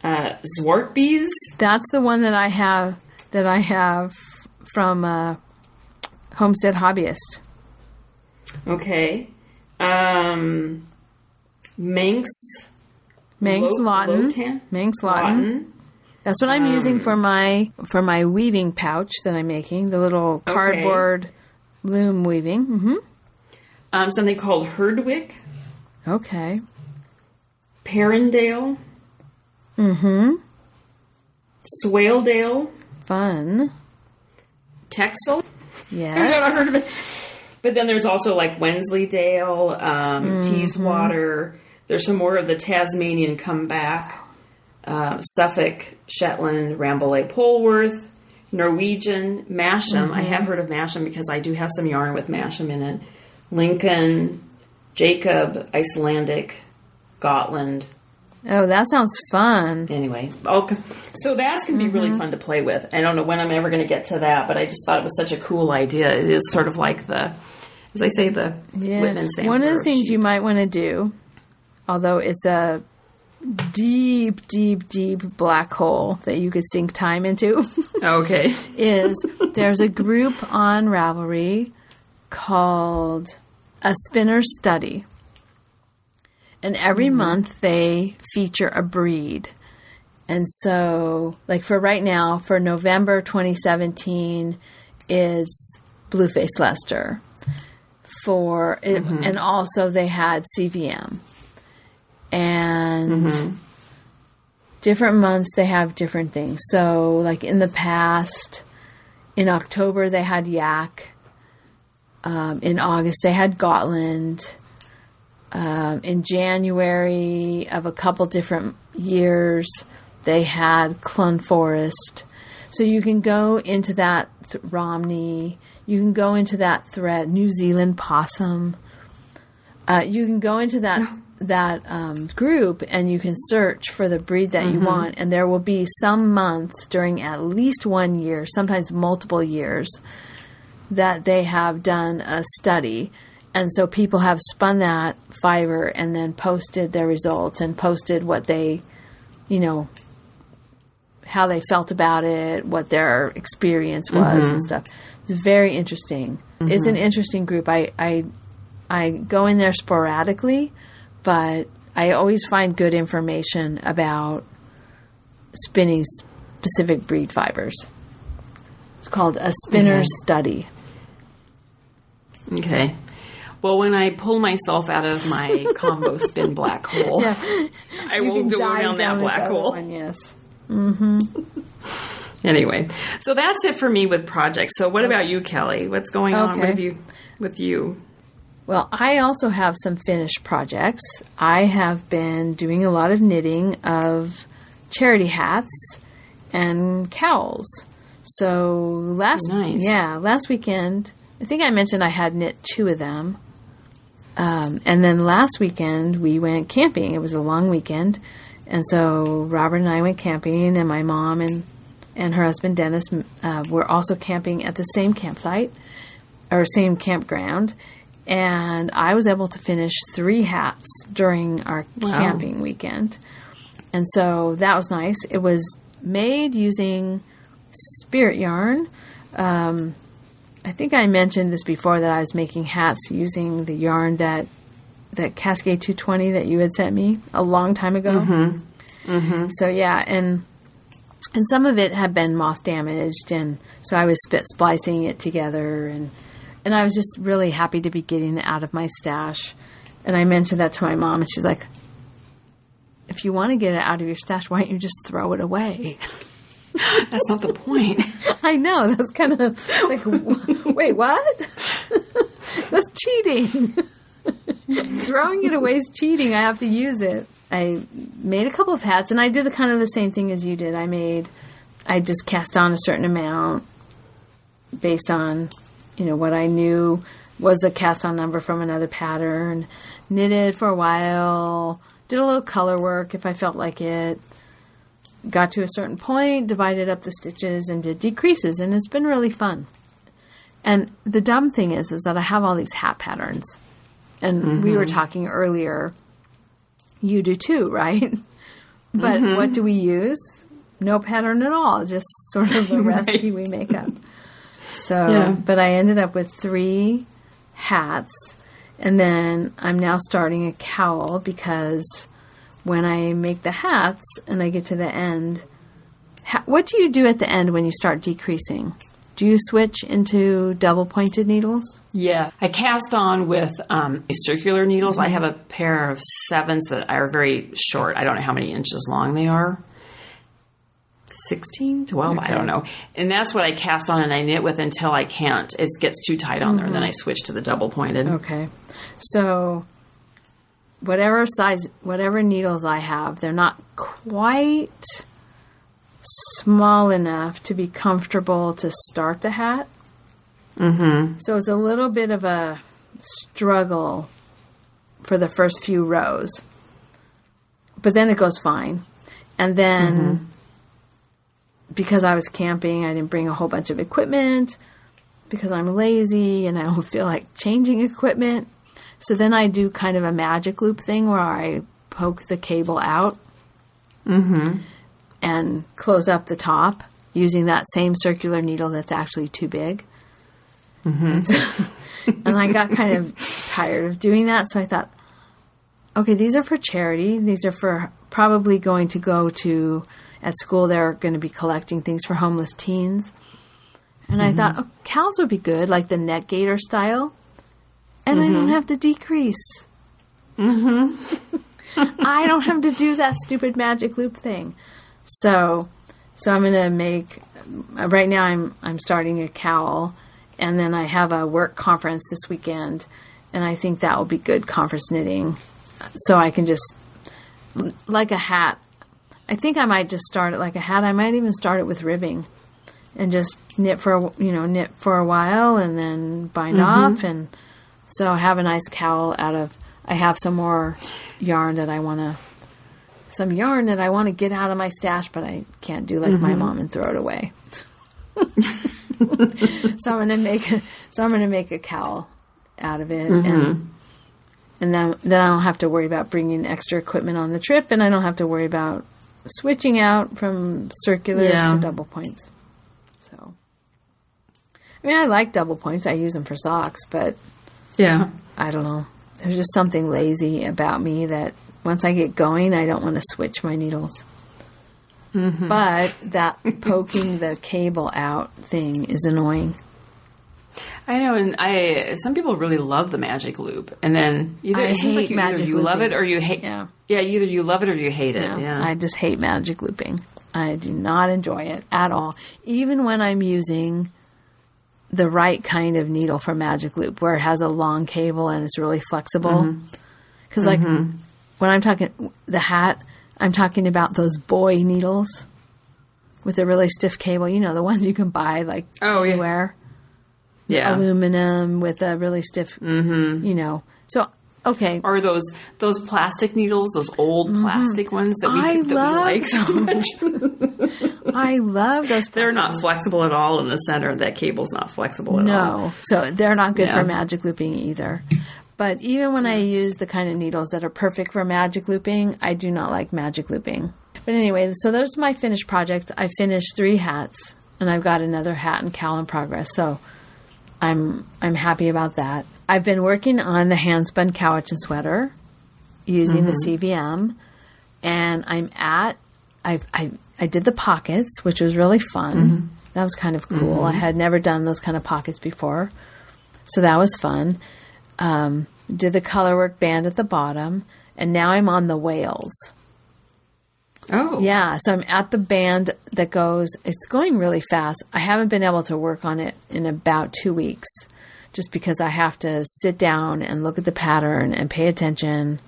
Zwartbees. That's the one that I have. From Homestead Hobbyist. Okay. Manx Lawton. Manx Lawton. That's what I'm using for my weaving pouch that I'm making, the little cardboard loom weaving. Mm-hmm. Something called Herdwick. Okay. Perrindale. Mm-hmm. Swaledale. Fun. Texel. Yes. I've never heard of it. But then there's also like Wensleydale, Teeswater. There's some more of the Tasmanian comeback. Suffolk, Shetland, Rambouillet, Polworth, Norwegian, Masham. I have heard of Masham because I do have some yarn with Masham in it. Lincoln, Jacob, Icelandic, Gotland. Oh, that sounds fun. Anyway, so that's going to be really fun to play with. I don't know when I'm ever going to get to that, but I just thought it was such a cool idea. It is sort of like the Whitman sampler. One of the things you might want to do, although it's a deep, deep, deep black hole that you could sink time into. Okay. Is there's a group on Ravelry called A Spinner's Study. And every month they feature a breed. And so, like for right now, for November 2017 is Blue-Faced Leicester. And also they had CVM. And different months they have different things. So like in the past, in October they had Yak. In August they had Gotland. In January of a couple different years, they had Clun Forest. So you can go into that Romney. You can go into that thread, New Zealand Possum. You can go into that group and you can search for the breed that you want. And there will be some month during at least 1 year, sometimes multiple years, that they have done a study. And so people have spun that fiber and then posted their results and posted what they, how they felt about it, what their experience was and stuff. It's very interesting. It's an interesting group. I go in there sporadically, but I always find good information about spinning specific breed fibers. It's called A Spinner's Study. Okay. Well, when I pull myself out of my combo spin black hole, I will go down that black hole. One, yes. Anyway, so that's it for me with projects. So what about you, Kelly? What's going on with you? Well, I also have some finished projects. I have been doing a lot of knitting of charity hats and cowls. So last weekend, I think I mentioned I had knit 2 of them. And then last weekend we went camping. It was a long weekend. And so Robert and I went camping, and my mom and her husband Dennis were also camping at the same campsite or same campground. And I was able to finish 3 hats during our camping weekend. And so that was nice. It was made using spirit yarn. I think I mentioned this before, that I was making hats using the yarn that Cascade 220 that you had sent me a long time ago. So yeah, and some of it had been moth damaged, and so I was splicing it together, and I was just really happy to be getting it out of my stash. And I mentioned that to my mom, and she's like, if you want to get it out of your stash, why don't you just throw it away? That's not the point. I know. That's kind of like, wait, what? That's cheating. Throwing it away is cheating. I have to use it. I made a couple of hats, and I did kind of the same thing as you did. I just cast on a certain amount based on, what I knew was a cast on number from another pattern. Knitted for a while. Did a little color work if I felt like it. Got to a certain point, divided up the stitches, and did decreases, and it's been really fun. And the dumb thing is that I have all these hat patterns. And we were talking earlier, you do too, right? But what do we use? No pattern at all, just sort of a recipe we make up. So, but I ended up with 3 hats, and then I'm now starting a cowl, because when I make the hats and I get to the end, what do you do at the end when you start decreasing? Do you switch into double pointed needles? Yeah. I cast on with circular needles. I have a pair of 7s that are very short. I don't know how many inches long they are. 16, 12, I don't know. And that's what I cast on and I knit with until I can't. It gets too tight on there, and then I switch to the double pointed. Okay. So whatever size, whatever needles I have, they're not quite small enough to be comfortable to start the hat. So it's a little bit of a struggle for the first few rows. But then it goes fine. And then because I was camping, I didn't bring a whole bunch of equipment because I'm lazy and I don't feel like changing equipment. So then I do kind of a magic loop thing where I poke the cable out and close up the top using that same circular needle that's actually too big. And I got kind of tired of doing that, so I thought, okay, these are for charity. These are for probably going to go to, at school they're going to be collecting things for homeless teens. And I thought, cowls would be good, like the net gaiter style. And I don't have to decrease. I don't have to do that stupid magic loop thing. So I'm going to make, right now I'm starting a cowl, and then I have a work conference this weekend, and I think that will be good conference knitting. So I can just, like a hat, I think I might just start it like a hat. I might even start it with ribbing and just knit for a while and then bind off. And so I have a nice cowl out of, I have some more yarn that I want to get out of my stash, but I can't do like my mom and throw it away. So I'm going to make a cowl out of it. And then I don't have to worry about bringing extra equipment on the trip, and I don't have to worry about switching out from circulars to double points. So, I mean, I like double points. I use them for socks, but I don't know. There's just something lazy about me that once I get going, I don't want to switch my needles. But that poking the cable out thing is annoying. I know, and some people really love the magic loop, and then it seems like either you love it or you hate. Yeah, either you love it or you hate it. Yeah, I just hate magic looping. I do not enjoy it at all, even when I'm using the right kind of needle for magic loop, where it has a long cable and it's really flexible. Because like when I'm talking the hat, I'm talking about those boy needles with a really stiff cable. You know, the ones you can buy like anywhere. Yeah. Aluminum with a really stiff, you know. So, okay. Or those plastic needles, those old plastic ones that we like so much. I love those. They're not flexible at all in the center. That cable's not flexible at all. No. So they're not good for magic looping either. But even when I use the kind of needles that are perfect for magic looping, I do not like magic looping. But anyway, so those are my finished projects. I finished 3 hats, and I've got another hat and cowl in progress. So I'm happy about that. I've been working on the hand-spun Cowichan sweater using the CVM, and I did the pockets, which was really fun. That was kind of cool. I had never done those kind of pockets before, so that was fun. Did the colorwork band at the bottom, and now I'm on the whales. Oh. Yeah, so I'm at the band that goes, it's going really fast. I haven't been able to work on it in about 2 weeks, just because I have to sit down and look at the pattern and pay attention,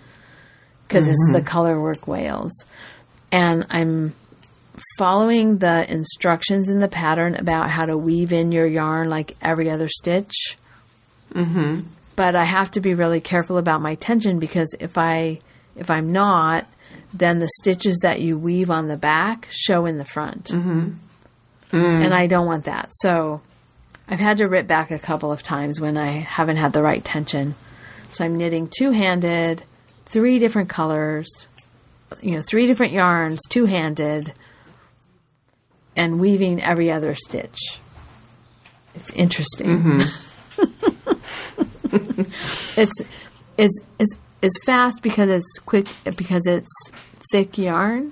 because it's the colorwork whales. And I'm following the instructions in the pattern about how to weave in your yarn like every other stitch. But I have to be really careful about my tension, because if I'm not, then the stitches that you weave on the back show in the front. And I don't want that. So I've had to rip back a couple of times when I haven't had the right tension. So I'm knitting two-handed, 3 different colors, 3 different yarns, two-handed, and weaving every other stitch. It's interesting. It's fast because it's quick, because it's thick yarn,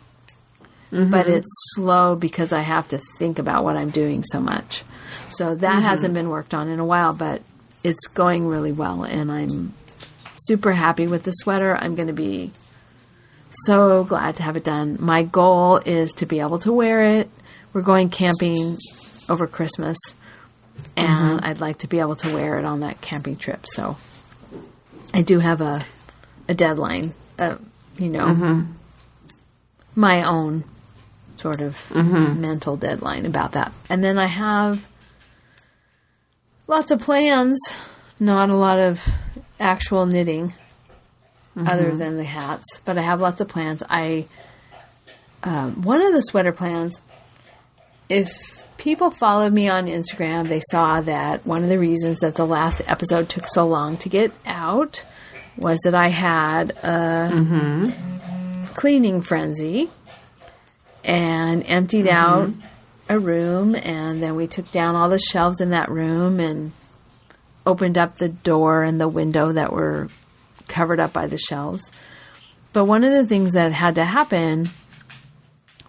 but it's slow because I have to think about what I'm doing so much. So that hasn't been worked on in a while, but it's going really well, and I'm super happy with the sweater. I'm going to be so glad to have it done. My goal is to be able to wear it. We're going camping over Christmas, and I'd like to be able to wear it on that camping trip. So I do have a deadline, my own sort of mental deadline about that. And then I have lots of plans, not a lot of actual knitting other than the hats, but I have lots of plans. One of the sweater plans, if people followed me on Instagram, they saw that one of the reasons that the last episode took so long to get out was that I had a cleaning frenzy and emptied out a room, and then we took down all the shelves in that room and opened up the door and the window that were covered up by the shelves. But one of the things that had to happen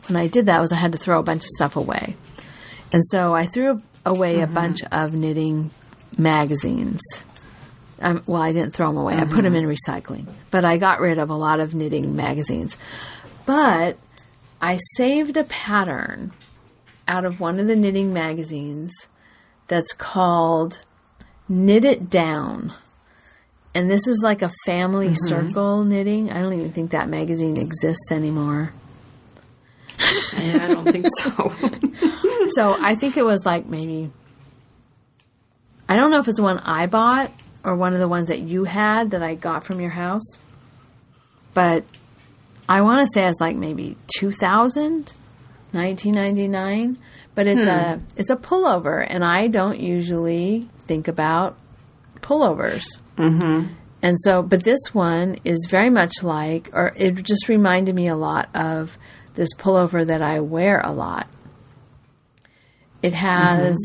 when I did that was I had to throw a bunch of stuff away. And so I threw away a bunch of knitting magazines. Well, I didn't throw them away. I put them in recycling. But I got rid of a lot of knitting magazines. But I saved a pattern out of one of the knitting magazines that's called Knit It Down. And this is like a family circle knitting. I don't even think that magazine exists anymore. I don't think so. So I think it was like maybe, I don't know if it's the one I bought or one of the ones that you had that I got from your house. But I want to say it's like maybe 2000, 1999. But it's a pullover, and I don't usually think about pullovers. Mm-hmm. And so, but this one is very much like, or it just reminded me a lot of this pullover that I wear a lot. It has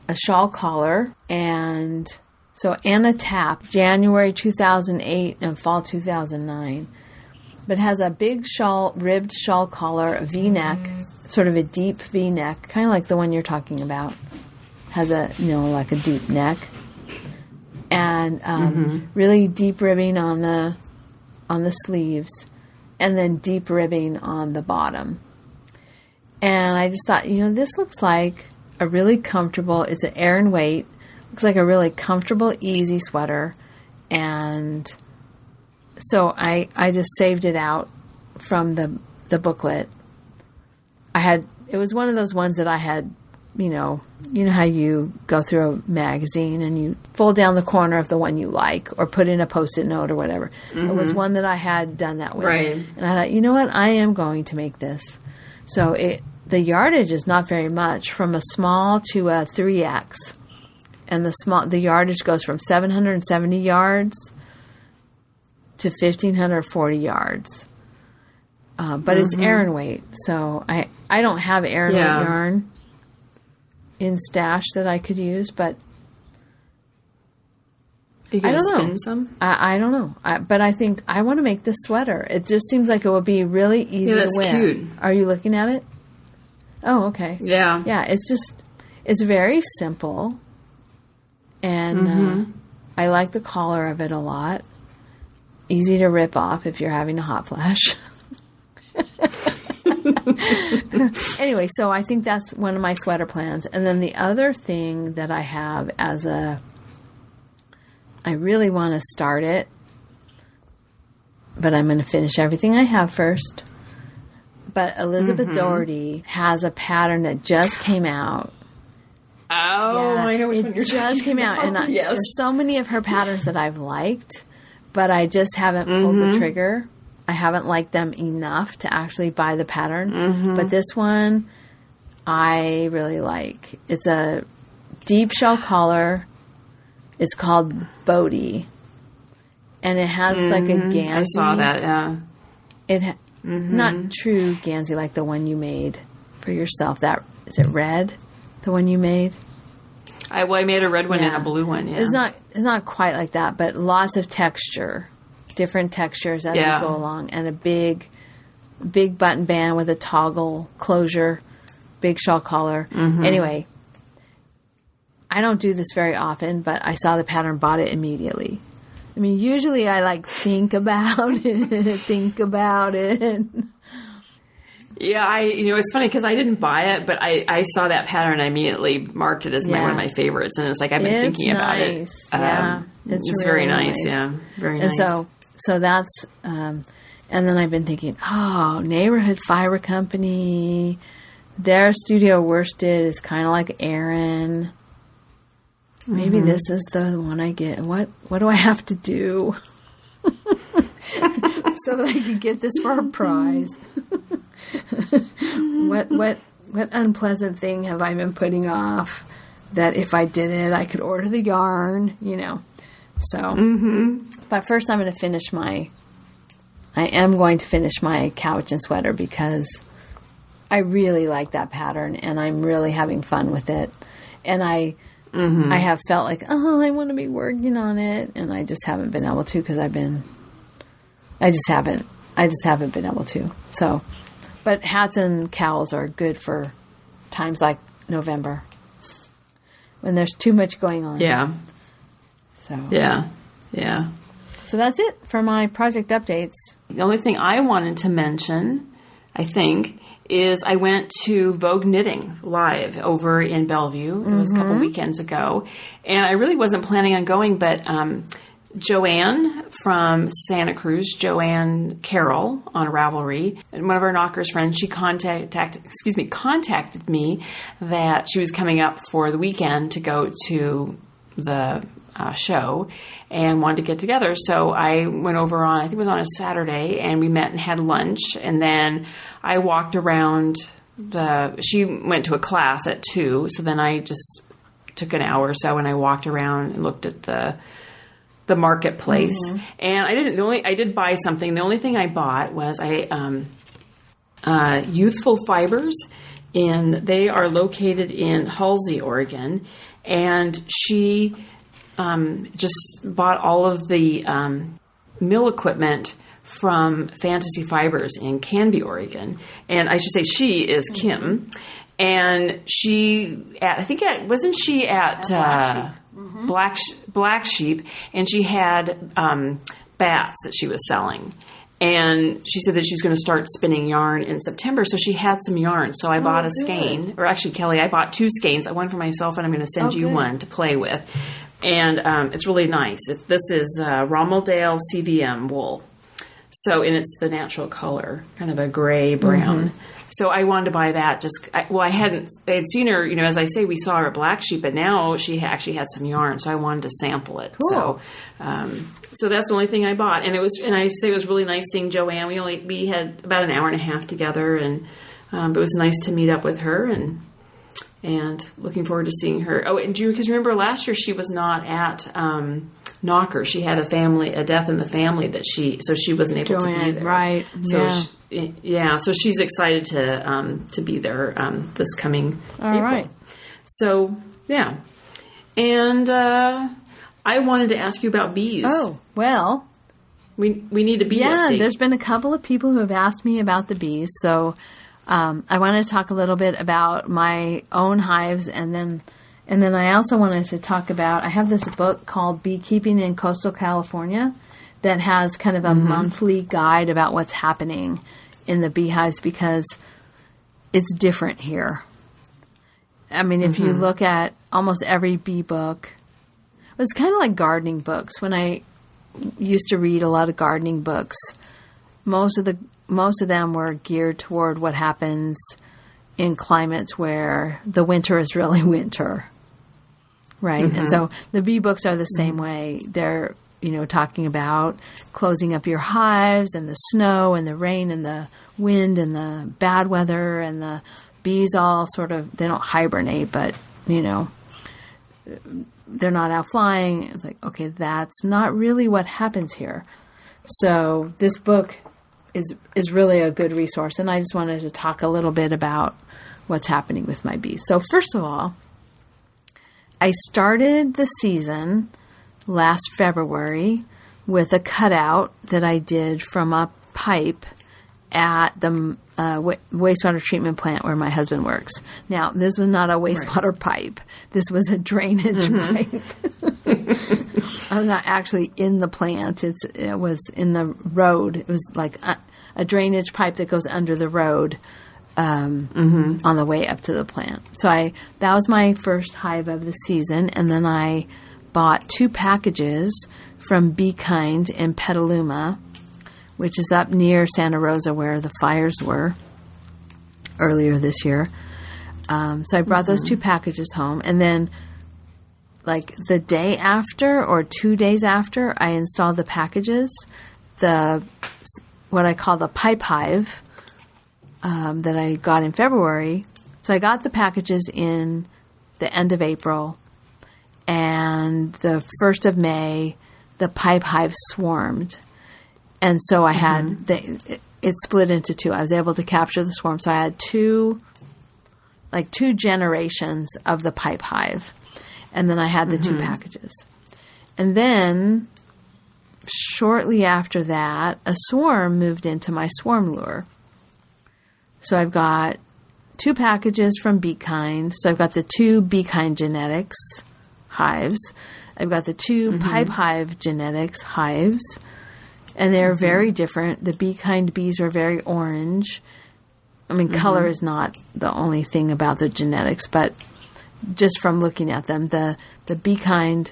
a shawl collar, and so Anna Tapp, January 2008 and fall 2009. But it has a big shawl, ribbed shawl collar, a V-neck, sort of a deep V-neck, kind of like the one you're talking about. Has a, like a deep neck. And really deep ribbing on the sleeves, and then deep ribbing on the bottom. And I just thought, this looks like a really comfortable, it's an air and weight, looks like a really comfortable, easy sweater. And so I just saved it out from the booklet. It was one of those ones that I had, you know how you go through a magazine and you fold down the corner of the one you like or put in a Post-it note or whatever. Mm-hmm. It was one that I had done that with. Right. And I thought, you know what? I am going to make this. So the yardage is not very much, from a small to a 3X. And the yardage goes from 770 yards to 1,540 yards. But it's air and weight. So I don't have air and weight yarn in stash that I could use, but you gonna spin some? I don't know. But I think I want to make this sweater. It just seems like it will be really easy to wear. Cute. Are you looking at it? Oh, okay. Yeah. Yeah, it's very simple. And I like the collar of it a lot. Easy to rip off if you're having a hot flash. Anyway, so I think that's one of my sweater plans. And then the other thing that I have I really want to start it, but I'm going to finish everything I have first. But Elizabeth Doherty has a pattern that just came out. Oh, yeah, I know which one you're just came out. And there's so many of her patterns that I've liked, but I just haven't pulled the trigger. I haven't liked them enough to actually buy the pattern. But this one, I really like. It's a deep shell collar. It's called Bodhi. And it has like a Gansey. I saw that, yeah. Not true Gansey like the one you made for yourself. Is it red? The one you made? I made a red one and a blue one, yeah. It's not quite like that, but lots of texture. Different textures as you go along, and a big button band with a toggle closure, big shawl collar. Anyway, I don't do this very often, but I saw the pattern, bought it immediately. I mean, usually I think about it. Yeah, it's funny because I didn't buy it, but I saw that pattern and I immediately marked it as one of my favorites. And it's like, I've been thinking about it. Yeah, it's really very nice. Yeah, very nice. And so that's, and then I've been thinking, Neighborhood Fiber Company, their Studio Worsted is kind of like Erin. Maybe this is the one I get. What do I have to do so that I can get this for a prize? What unpleasant thing have I been putting off that if I did it, I could order the yarn, So, but first I'm going to finish I am going to finish my couch and sweater because I really like that pattern and I'm really having fun with it. And I have felt like, I want to be working on it. And I just haven't been able to because I just haven't been able to. So, but hats and cowls are good for times like November when there's too much going on. Yeah. So. Yeah. So that's it for my project updates. The only thing I wanted to mention, I think, is I went to Vogue Knitting Live over in Bellevue. It was a couple weekends ago. And I really wasn't planning on going, but Joanne from Santa Cruz, Joanne Carroll on Ravelry, and one of our Knockers friends, she contacted me that she was coming up for the weekend to go to the show and wanted to get together. So I went over on, I think it was on a Saturday, and we met and had lunch. And then I walked around she went to a class at 2. So then I just took an hour or so, and I walked around and looked at the marketplace. And I did buy something. The only thing I bought was Youthful Fibers, and they are located in Halsey, Oregon. And she just bought all of the mill equipment from Fantasy Fibers in Canby, Oregon. And I should say she is Kim. And wasn't she at Black Sheep, and she had bats that she was selling. And she said that she was going to start spinning yarn in September, so she had some yarn. So I bought a skein, or actually, Kelly, I bought 2 skeins, one for myself, and I'm going to send you one to play with. And it's really nice. This is Romeldale CVM wool. So, and it's the natural color, kind of a gray brown. So I wanted to buy that. I had seen her, as I say, we saw her at Black Sheep, but now she actually had some yarn, so I wanted to sample it. Cool. So that's the only thing I bought, and it was really nice seeing Joanne. We had about an hour and a half together, and it was nice to meet up with her, and looking forward to seeing her. Oh, and because remember last year she was not at Knocker. She had a death in the family so she wasn't able to be there. Right? So so she's excited to be there this coming April. Right. So yeah, and I wanted to ask you about bees. Oh well, we need a bee update. There's been a couple of people who have asked me about the bees, so I wanted to talk a little bit about my own hives, and then I also wanted to talk about, I have this book called Beekeeping in Coastal California that has kind of a monthly guide about what's happening in the beehives, because it's different here. I mean, if you look at almost every bee book, it's kind of like gardening books. When I used to read a lot of gardening books, most of them were geared toward what happens in climates where the winter is really winter. Right. And so the bee books are the same way. They're, talking about closing up your hives and the snow and the rain and the wind and the bad weather, and the bees all they don't hibernate, but, they're not out flying. It's like, okay, that's not really what happens here. So this book is really a good resource. And I just wanted to talk a little bit about what's happening with my bees. So first of all, I started the season last February with a cutout that I did from a pipe at the wastewater treatment plant where my husband works. Now, this was not a wastewater pipe. This was a drainage pipe. I'm not actually in the plant. It was in the road. It was like a drainage pipe that goes under the road on the way up to the plant. So that was my first hive of the season, and then I bought 2 packages from Bee Kind in Petaluma, which is up near Santa Rosa where the fires were earlier this year. So I brought those 2 packages home, and then like the day after or 2 days after I installed the packages, what I call the pipe hive that I got in February. So I got the packages in the end of April, and the 1st of May, the pipe hive swarmed. And so I had, it split into 2. I was able to capture the swarm. So I had 2 generations of the pipe hive. And then I had the 2 packages. And then shortly after that, a swarm moved into my swarm lure. So I've got 2 packages from Bee Kind. So I've got the 2 Bee Kind genetics hives. I've got the 2 pipe hive genetics hives. And they're very different. The Bee Kind bees are very orange. I mean, color is not the only thing about the genetics, but just from looking at them, the Bee Kind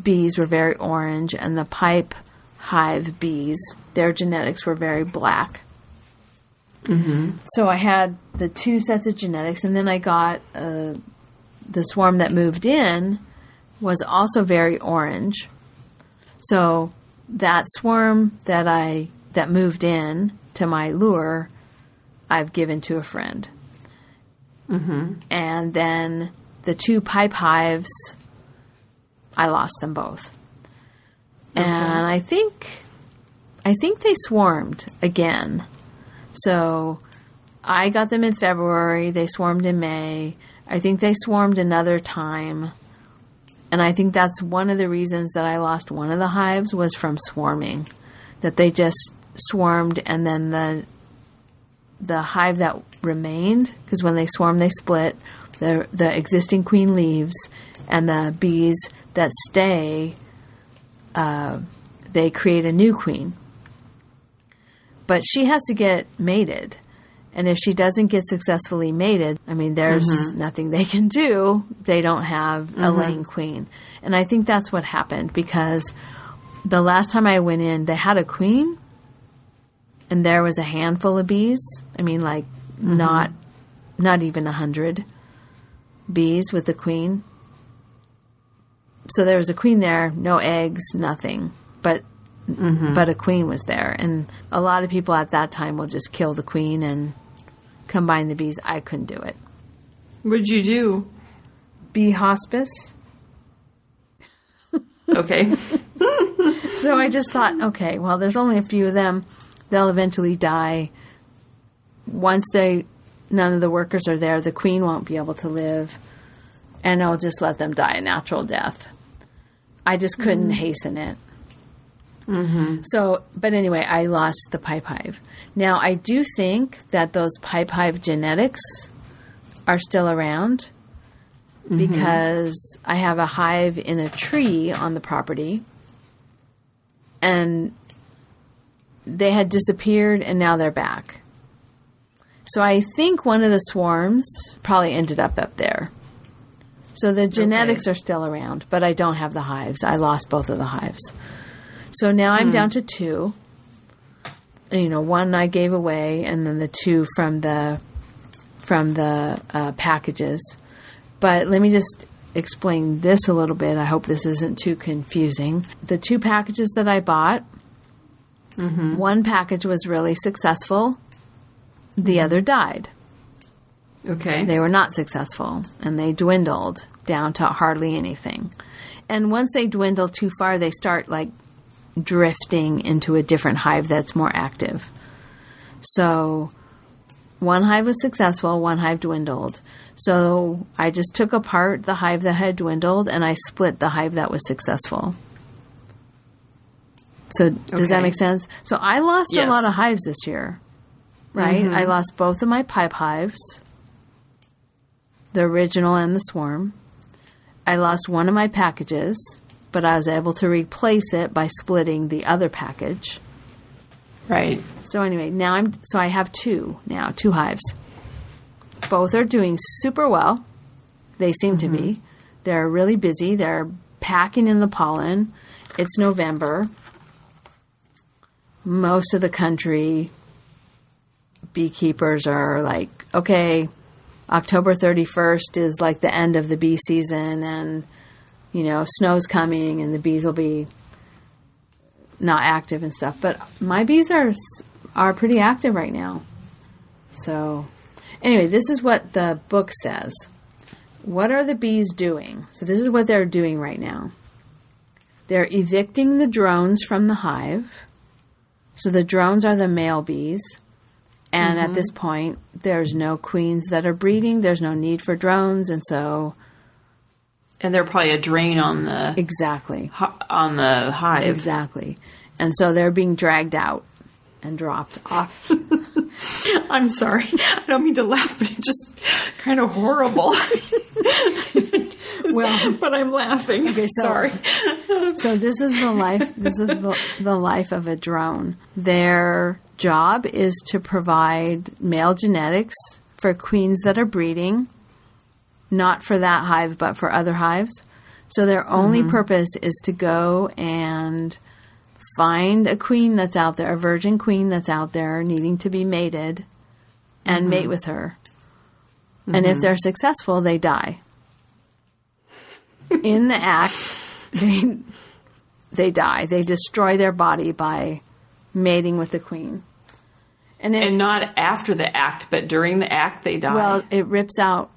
bees were very orange, and the pipe hive bees, their genetics were very black. So I had the 2 sets of genetics, and then I got the swarm that moved in was also very orange. So that swarm that moved in to my lure, I've given to a friend. And then the 2 pipe hives, I lost them both. Okay. And I think they swarmed again. So I got them in February. They swarmed in May. I think they swarmed another time. And I think that's one of the reasons that I lost one of the hives was from swarming. That they just swarmed, and then the hive that remained, because when they swarm, they split. The existing queen leaves, and the bees that stay, they create a new queen. But she has to get mated. And if she doesn't get successfully mated, I mean, there's nothing they can do. They don't have a laying queen. And I think that's what happened, because the last time I went in, they had a queen, and there was a handful of bees. I mean, like, not even 100 bees with the queen. So there was a queen there, no eggs, nothing. But a queen was there. And a lot of people at that time will just kill the queen and combine the bees. I couldn't do it. What'd you do? Bee hospice. Okay. So I just thought, okay, well, there's only a few of them. They'll eventually die. Once none of the workers are there, the queen won't be able to live. And I'll just let them die a natural death. I just couldn't hasten it. So, but anyway, I lost the pipe hive. Now, I do think that those pipe hive genetics are still around, because I have a hive in a tree on the property, and they had disappeared, and now they're back. So I think one of the swarms probably ended up there. So the genetics are still around, but I don't have the hives. I lost both of the hives. So now I'm down to 2. One I gave away, and then the 2 from the packages. But let me just explain this a little bit. I hope this isn't too confusing. The 2 packages that I bought, one package was really successful. The other died. Okay. They were not successful, and they dwindled down to hardly anything. And once they dwindle too far, they start, like, drifting into a different hive that's more active. So one hive was successful, one hive dwindled. So I just took apart the hive that had dwindled, and I split the hive that was successful. So does that make sense? So I lost a lot of hives this year, right? I lost both of my pipe hives, the original and the swarm. I lost one of my packages, but I was able to replace it by splitting the other package. Right. So anyway, I have 2 hives. Both are doing super well. They seem to be. They're really busy. They're packing in the pollen. It's November. Most of the country, beekeepers are like, okay, October 31st is like the end of the bee season, and snow's coming, and the bees will be not active and stuff. But my bees are pretty active right now. So anyway, this is what the book says. What are the bees doing? So this is what they're doing right now. They're evicting the drones from the hive. So the drones are the male bees. And at this point, there's no queens that are breeding. There's no need for drones. And so... And they're probably a drain on the... Exactly. On the hive. Exactly. And so they're being dragged out and dropped off. I'm sorry. I don't mean to laugh, but it's just kind of horrible. Well, but I'm laughing. Okay, sorry. So this is the life. This is the life of a drone. Their job is to provide male genetics for queens that are breeding, not for that hive, but for other hives. So their only purpose is to go and find a queen that's out there, a virgin queen that's out there needing to be mated, and mate with her. And if they're successful, they die. In the act, they die. They destroy their body by mating with the queen. And not after the act, but during the act, they die. Well, it rips out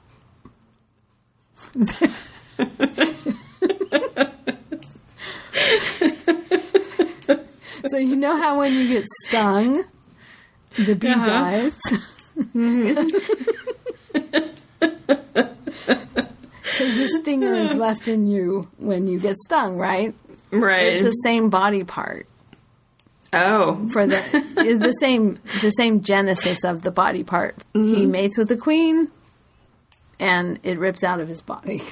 So you know how when you get stung, the bee dies? Because the stinger is left in you when you get stung, right? Right. It's the same body part. Oh. For the same genesis of the body part. Mm-hmm. He mates with the queen, and it rips out of his body.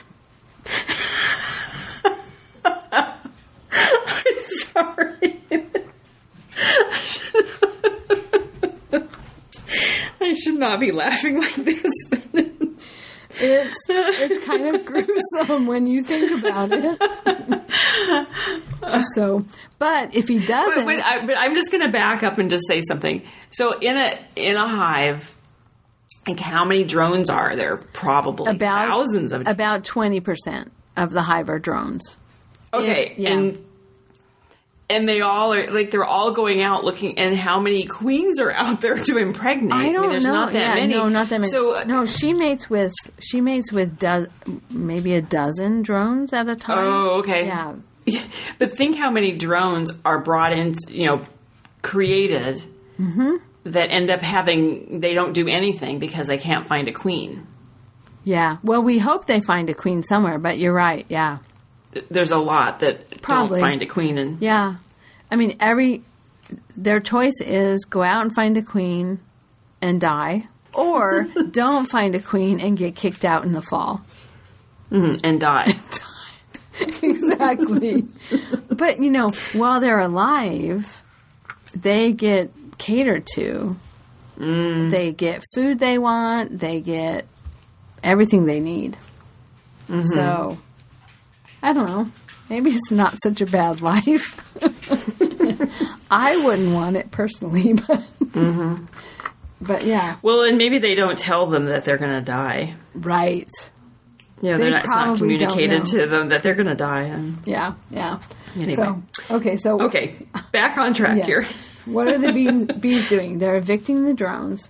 I'm sorry. I should not be laughing like this. It's kind of gruesome when you think about it. So, but if he doesn't, but I'm just going to back up and just say something. So in a hive, like how many drones are there? Probably thousands of. About 20% of the hive are drones. Okay, and they all are like they're all going out looking. And how many queens are out there to impregnate? I don't know. There's not that many. No, not that many. So no, she mates with maybe a dozen drones at a time. Oh, okay. Yeah. But think how many drones are brought in, created that end up they don't do anything because they can't find a queen. Yeah. Well, we hope they find a queen somewhere, but you're right. Yeah. There's a lot that Probably don't find a queen. Yeah. I mean, their choice is go out and find a queen and die, or don't find a queen and get kicked out in the fall. And die. Exactly. But, while they're alive, they get catered to. They get food they want. They get everything they need. Mm-hmm. So, I don't know. Maybe it's not such a bad life. I wouldn't want it personally, but... But, yeah. Well, and maybe they don't tell them that they're going to die. Right. It's not communicated to them that they're going to die. Yeah. Anyway. Okay, back on track here. What are the bees doing? They're evicting the drones.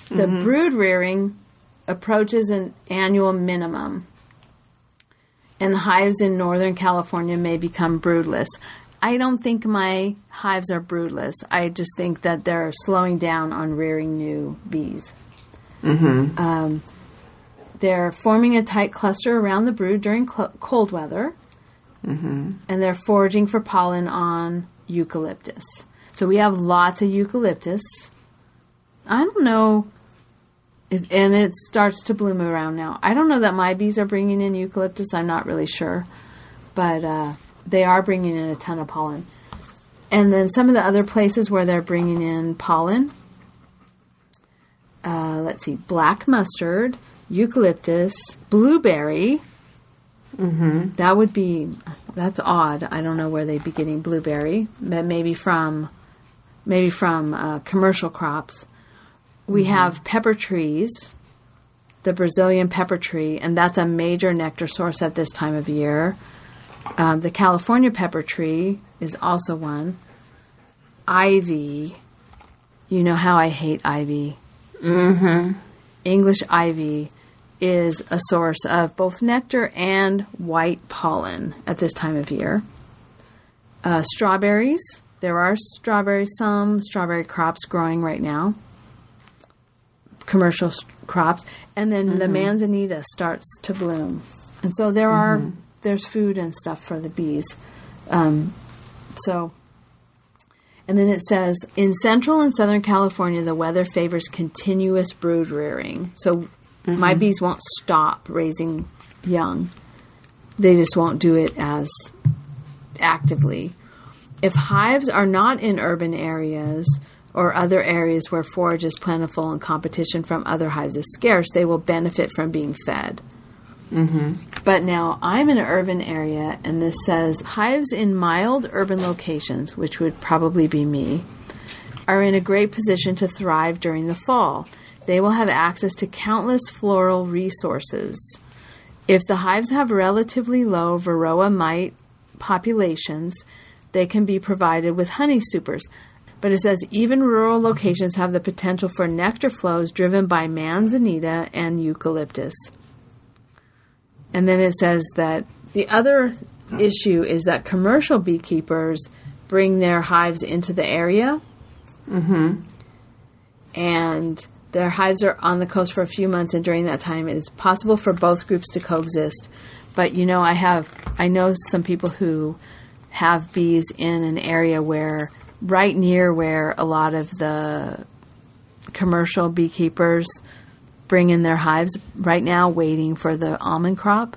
The brood rearing approaches an annual minimum. And hives in Northern California may become broodless. I don't think my hives are broodless. I just think that they're slowing down on rearing new bees. They're forming a tight cluster around the brood during cold weather. And they're foraging for pollen on eucalyptus. So we have lots of eucalyptus. I don't know. And it starts to bloom around now. I don't know that my bees are bringing in eucalyptus. I'm not really sure. But they are bringing in a ton of pollen. And then some of the other places where they're bringing in pollen. Let's see. Black mustard, eucalyptus, blueberry. That's odd. I don't know where they'd be getting blueberry. Maybe from commercial crops. We have pepper trees, the Brazilian pepper tree, and that's a major nectar source at this time of year. The California pepper tree is also one. Ivy. You know how I hate ivy. English ivy is a source of both nectar and white pollen at this time of year. Strawberries. There are some strawberry crops growing right now. Commercial crops. And then the manzanita starts to bloom. And so there's food and stuff for the bees. And then it says, in Central and Southern California, the weather favors continuous brood rearing. So my bees won't stop raising young. They just won't do it as actively. If hives are not in urban areas or other areas where forage is plentiful and competition from other hives is scarce, they will benefit from being fed. But now I'm in an urban area, and this says, hives in mild urban locations, which would probably be me, are in a great position to thrive during the fall. They will have access to countless floral resources. If the hives have relatively low varroa mite populations, they can be provided with honey supers. But it says even rural locations have the potential for nectar flows driven by manzanita and eucalyptus. And then it says that the other issue is that commercial beekeepers bring their hives into the area. Mm-hmm. And their hives are on the coast for a few months, and during that time it is possible for both groups to coexist. But, I know some people who have bees in an area where, right near where a lot of the commercial beekeepers bring in their hives right now, waiting for the almond crop.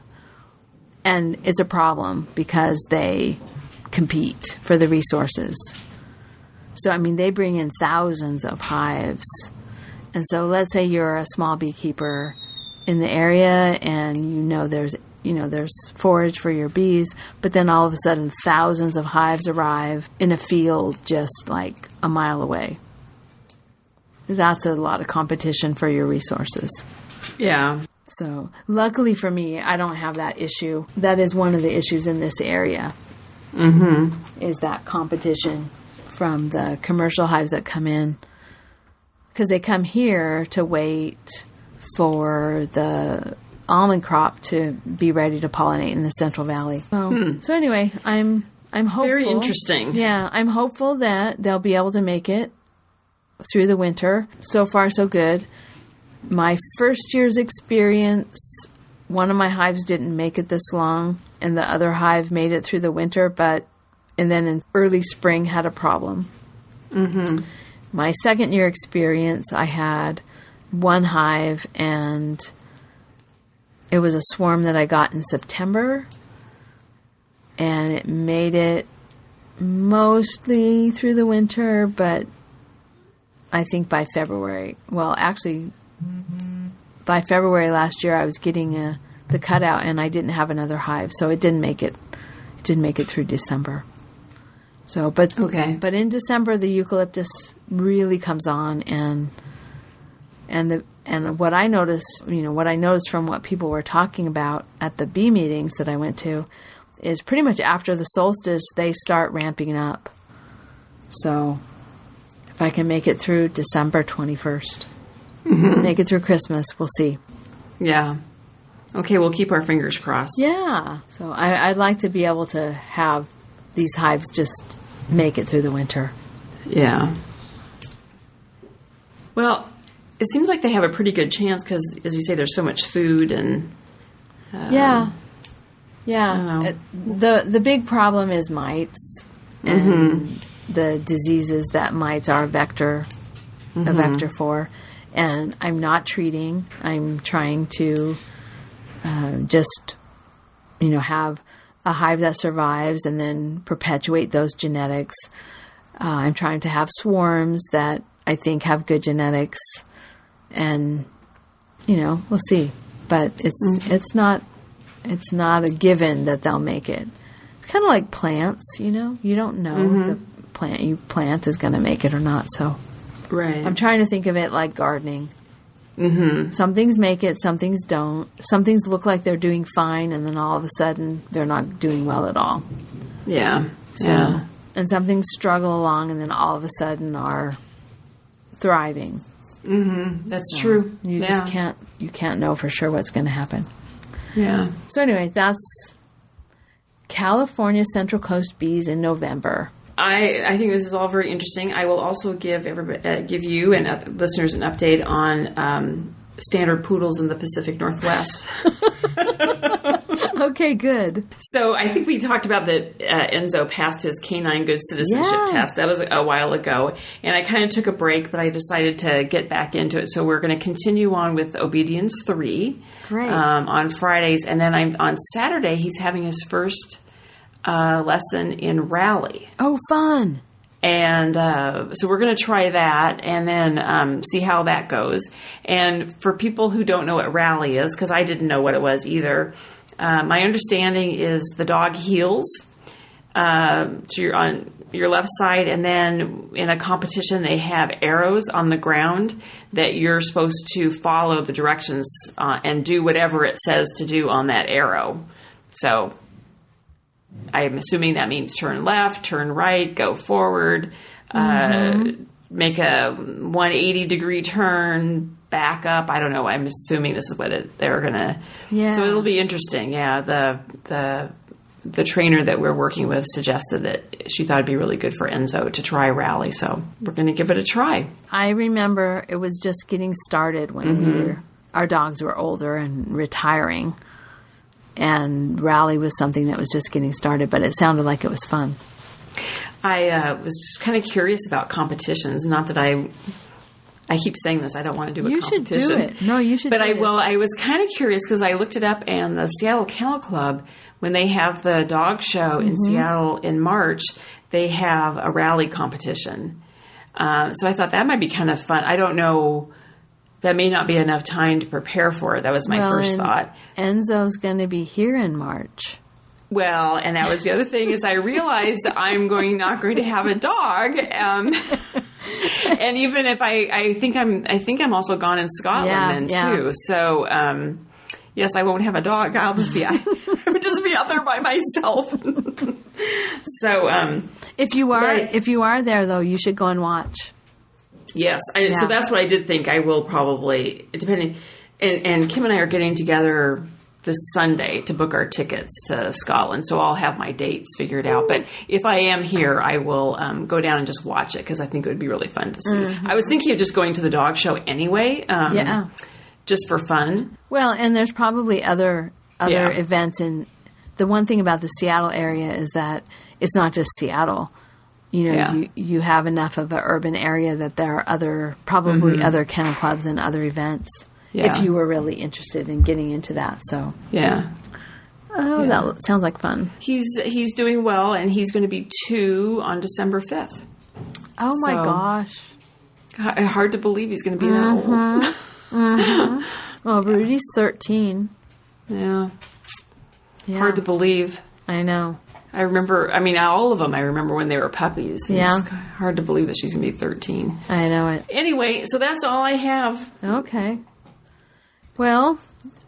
And it's a problem because they compete for the resources. So, they bring in thousands of hives. And so let's say you're a small beekeeper in the area and there's forage for your bees, but then all of a sudden thousands of hives arrive in a field just like a mile away. That's a lot of competition for your resources. Yeah. So luckily for me, I don't have that issue. That is one of the issues in this area. Mm-hmm. Is that competition from the commercial hives that come in. Because they come here to wait for the almond crop to be ready to pollinate in the Central Valley. So anyway, I'm hopeful. Very interesting. Yeah, I'm hopeful that they'll be able to make it through the winter. So far, so good. My first year's experience, one of my hives didn't make it this long, and the other hive made it through the winter, and then in early spring had a problem. Mm-hmm. My second year experience, I had one hive, and it was a swarm that I got in September, and it made it mostly through the winter, but I think by February, by February last year, I was getting the cutout, and I didn't have another hive, so it didn't make it. It didn't make it through December. So, but in December the eucalyptus really comes on, and what I noticed, from what people were talking about at the bee meetings that I went to, is pretty much after the solstice they start ramping up. So, if I can make it through December 21st, make it through Christmas, we'll see. Yeah. Okay, we'll keep our fingers crossed. Yeah. So I'd like to be able to have these hives just make it through the winter. Yeah. Well, it seems like they have a pretty good chance because, as you say, there's so much food and... Yeah. The big problem is mites and the diseases that mites are a vector for. And I'm not treating. I'm trying to just, have a hive that survives and then perpetuate those genetics. I'm trying to have swarms that I think have good genetics, and we'll see. But it's not a given that they'll make it. It's kind of like plants, you don't know if the plant you plant is going to make it or not. So right. I'm trying to think of it like gardening. Mm-hmm. Some things make it, some things don't. Some things look like they're doing fine, and then all of a sudden they're not doing well at all. Yeah. So, and some things struggle along, and then all of a sudden are thriving. Mm-hmm. That's true. You just can't know for sure what's going to happen. Yeah. So anyway, that's California Central Coast bees in November. I think this is all very interesting. I will also give you and listeners an update on standard poodles in the Pacific Northwest. Okay, good. So I think we talked about that Enzo passed his canine good citizenship test. That was a while ago. And I kind of took a break, but I decided to get back into it. So we're going to continue on with Obedience 3 on Fridays. And then on Saturday, he's having his first lesson in rally. Oh, fun. And so we're going to try that and then see how that goes. And for people who don't know what rally is, because I didn't know what it was either, my understanding is the dog heels. So you're on your left side, and then in a competition they have arrows on the ground that you're supposed to follow the directions and do whatever it says to do on that arrow. So I'm assuming that means turn left, turn right, go forward, make a 180-degree turn, backup. I don't know. I'm assuming this is what they're going to. Yeah. So it'll be interesting. Yeah. The trainer that we're working with suggested that she thought it'd be really good for Enzo to try rally. So we're going to give it a try. I remember it was just getting started when our dogs were older and retiring. And rally was something that was just getting started, but it sounded like it was fun. I was just kind of curious about competitions. Not that I keep saying this. I don't want to do a competition. You should do it. No, you should do it. But I was kind of curious because I looked it up, and the Seattle Kennel Club, when they have the dog show in Seattle in March, they have a rally competition. So I thought that might be kind of fun. I don't know. That may not be enough time to prepare for it. That was my first thought. Enzo's going to be here in March. Well, and that was the other thing is I realized I'm not going to have a dog. And even if I think I'm also gone in Scotland too. So, yes, I won't have a dog. I would just be out there by myself. So, if you are there though, you should go and watch. Yes. So that's what I did think. I will probably, depending, and Kim and I are getting together this Sunday to book our tickets to Scotland. So I'll have my dates figured out. But if I am here, I will go down and just watch it because I think it would be really fun to see. I was thinking of just going to the dog show anyway, just for fun. Well, and there's probably other events. And the one thing about the Seattle area is that it's not just Seattle. You know, you have enough of an urban area that there are other kennel clubs and other events if you were really interested in getting into that. So that sounds like fun. He's doing well, and he's going to be 2 on December 5th. Oh my gosh! Hard to believe he's going to be that old. Well, Rudy's 13. Yeah, hard to believe. I know. I remember, all of them, I remember when they were puppies. It's hard to believe that she's going to be 13. I know it. Anyway, so that's all I have. Okay. Well,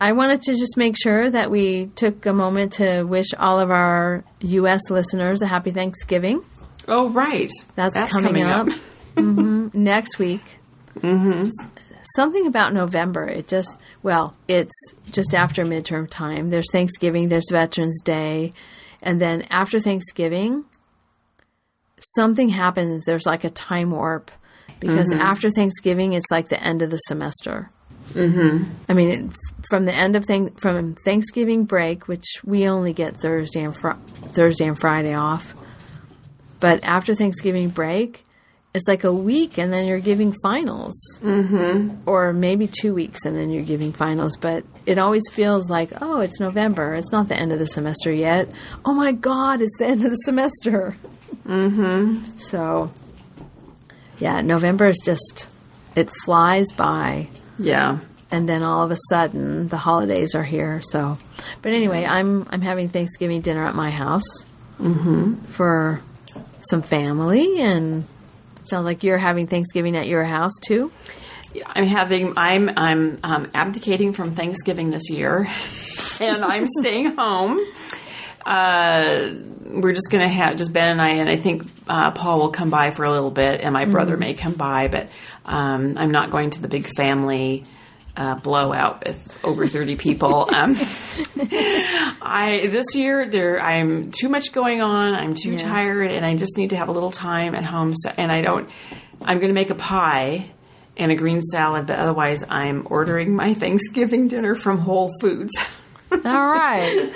I wanted to just make sure that we took a moment to wish all of our U.S. listeners a happy Thanksgiving. Oh, right. That's coming up. Next week. Something about November. It's just after midterm time. There's Thanksgiving, there's Veterans Day. And then after Thanksgiving, something happens. There's like a time warp because after Thanksgiving, it's like the end of the semester. From the end of from Thanksgiving break, which we only get Thursday and Friday off. But after Thanksgiving break, it's like a week, and then you're giving finals, or maybe 2 weeks, and then you're giving finals. But it always feels like, oh, it's November. It's not the end of the semester yet. Oh my God, it's the end of the semester. So, November is it flies by. Yeah. And then all of a sudden, the holidays are here. So, but anyway, I'm having Thanksgiving dinner at my house for some family, and sounds like you're having Thanksgiving at your house too. I'm abdicating from Thanksgiving this year, and I'm staying home. We're just going to have just Ben and I think Paul will come by for a little bit, and my brother may come by, but I'm not going to the big family blowout with over 30 people. This year I'm too much going on. I'm too tired, and I just need to have a little time at home. So, and I'm going to make a pie and a green salad, but otherwise I'm ordering my Thanksgiving dinner from Whole Foods. All right.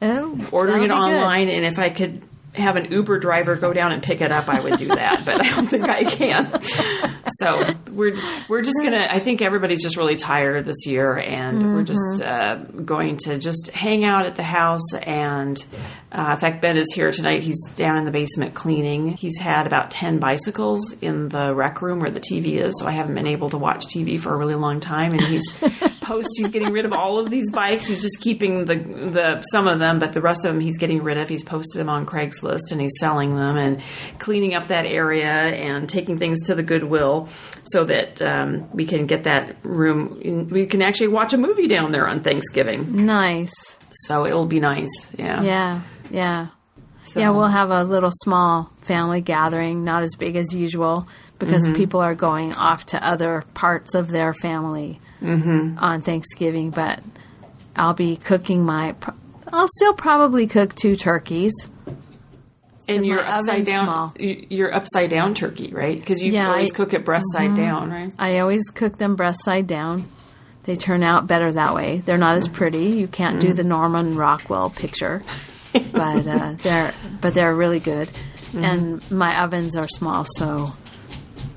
Ordering it online, and if I could have an Uber driver go down and pick it up, I would do that, but I don't think I can. So we're just gonna. I think everybody's just really tired this year, and we're just going to just hang out at the house. And in fact, Ben is here tonight. He's down in the basement cleaning. He's had about 10 bicycles in the rec room where the TV is, so I haven't been able to watch TV for a really long time. And he's getting rid of all of these bikes. He's just keeping the some of them, but the rest of them he's getting rid of. He's posted them on Craigslist, and he's selling them and cleaning up that area and taking things to the Goodwill so that we can get that room. We can actually watch a movie down there on Thanksgiving. Nice. So it'll be nice. Yeah. Yeah. So. Yeah, we'll have a little small family gathering, not as big as usual, because people are going off to other parts of their family on Thanksgiving. But I'll be cooking I'll still probably cook 2 turkeys. And you're upside down. You're upside down turkey, right? Because you always cook it breast side down, right? I always cook them breast side down. They turn out better that way. They're not as pretty. You can't do the Norman Rockwell picture, but they're really good. And my ovens are small, so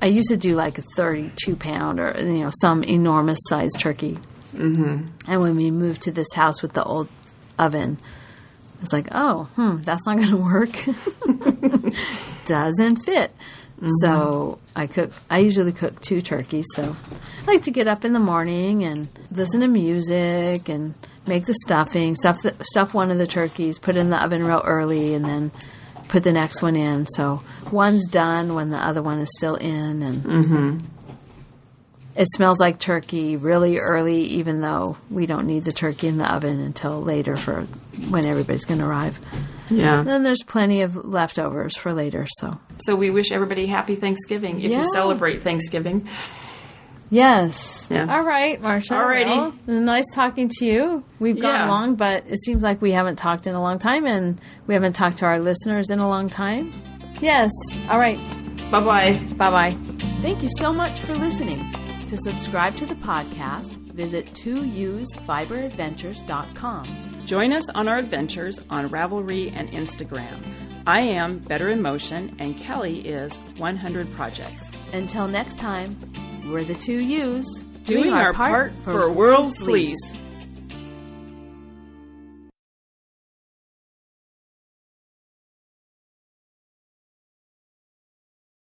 I used to do like a 32-pound or some enormous sized turkey. And when we moved to this house with the old oven, it's like, that's not going to work. Doesn't fit. So I usually cook 2 turkeys. So I like to get up in the morning and listen to music and make the stuffing, stuff one of the turkeys, put it in the oven real early, and then put the next one in. So one's done when the other one is still in, and it smells like turkey really early, even though we don't need the turkey in the oven until later for when everybody's going to arrive. Yeah. Then there's plenty of leftovers for later. So we wish everybody happy Thanksgiving if you celebrate Thanksgiving. Yes. Yeah. All right, Marsha. All righty. Well, nice talking to you. We've gone long, but it seems like we haven't talked in a long time, and we haven't talked to our listeners in a long time. Yes. All right. Bye-bye. Bye-bye. Thank you so much for listening. To subscribe to the podcast, visit twoewesfiberadventures.com. Join us on our adventures on Ravelry and Instagram. I am Better in Motion, and Kelly is 100 Projects. Until next time, we're the 2 Ewes doing our part for World Fleece.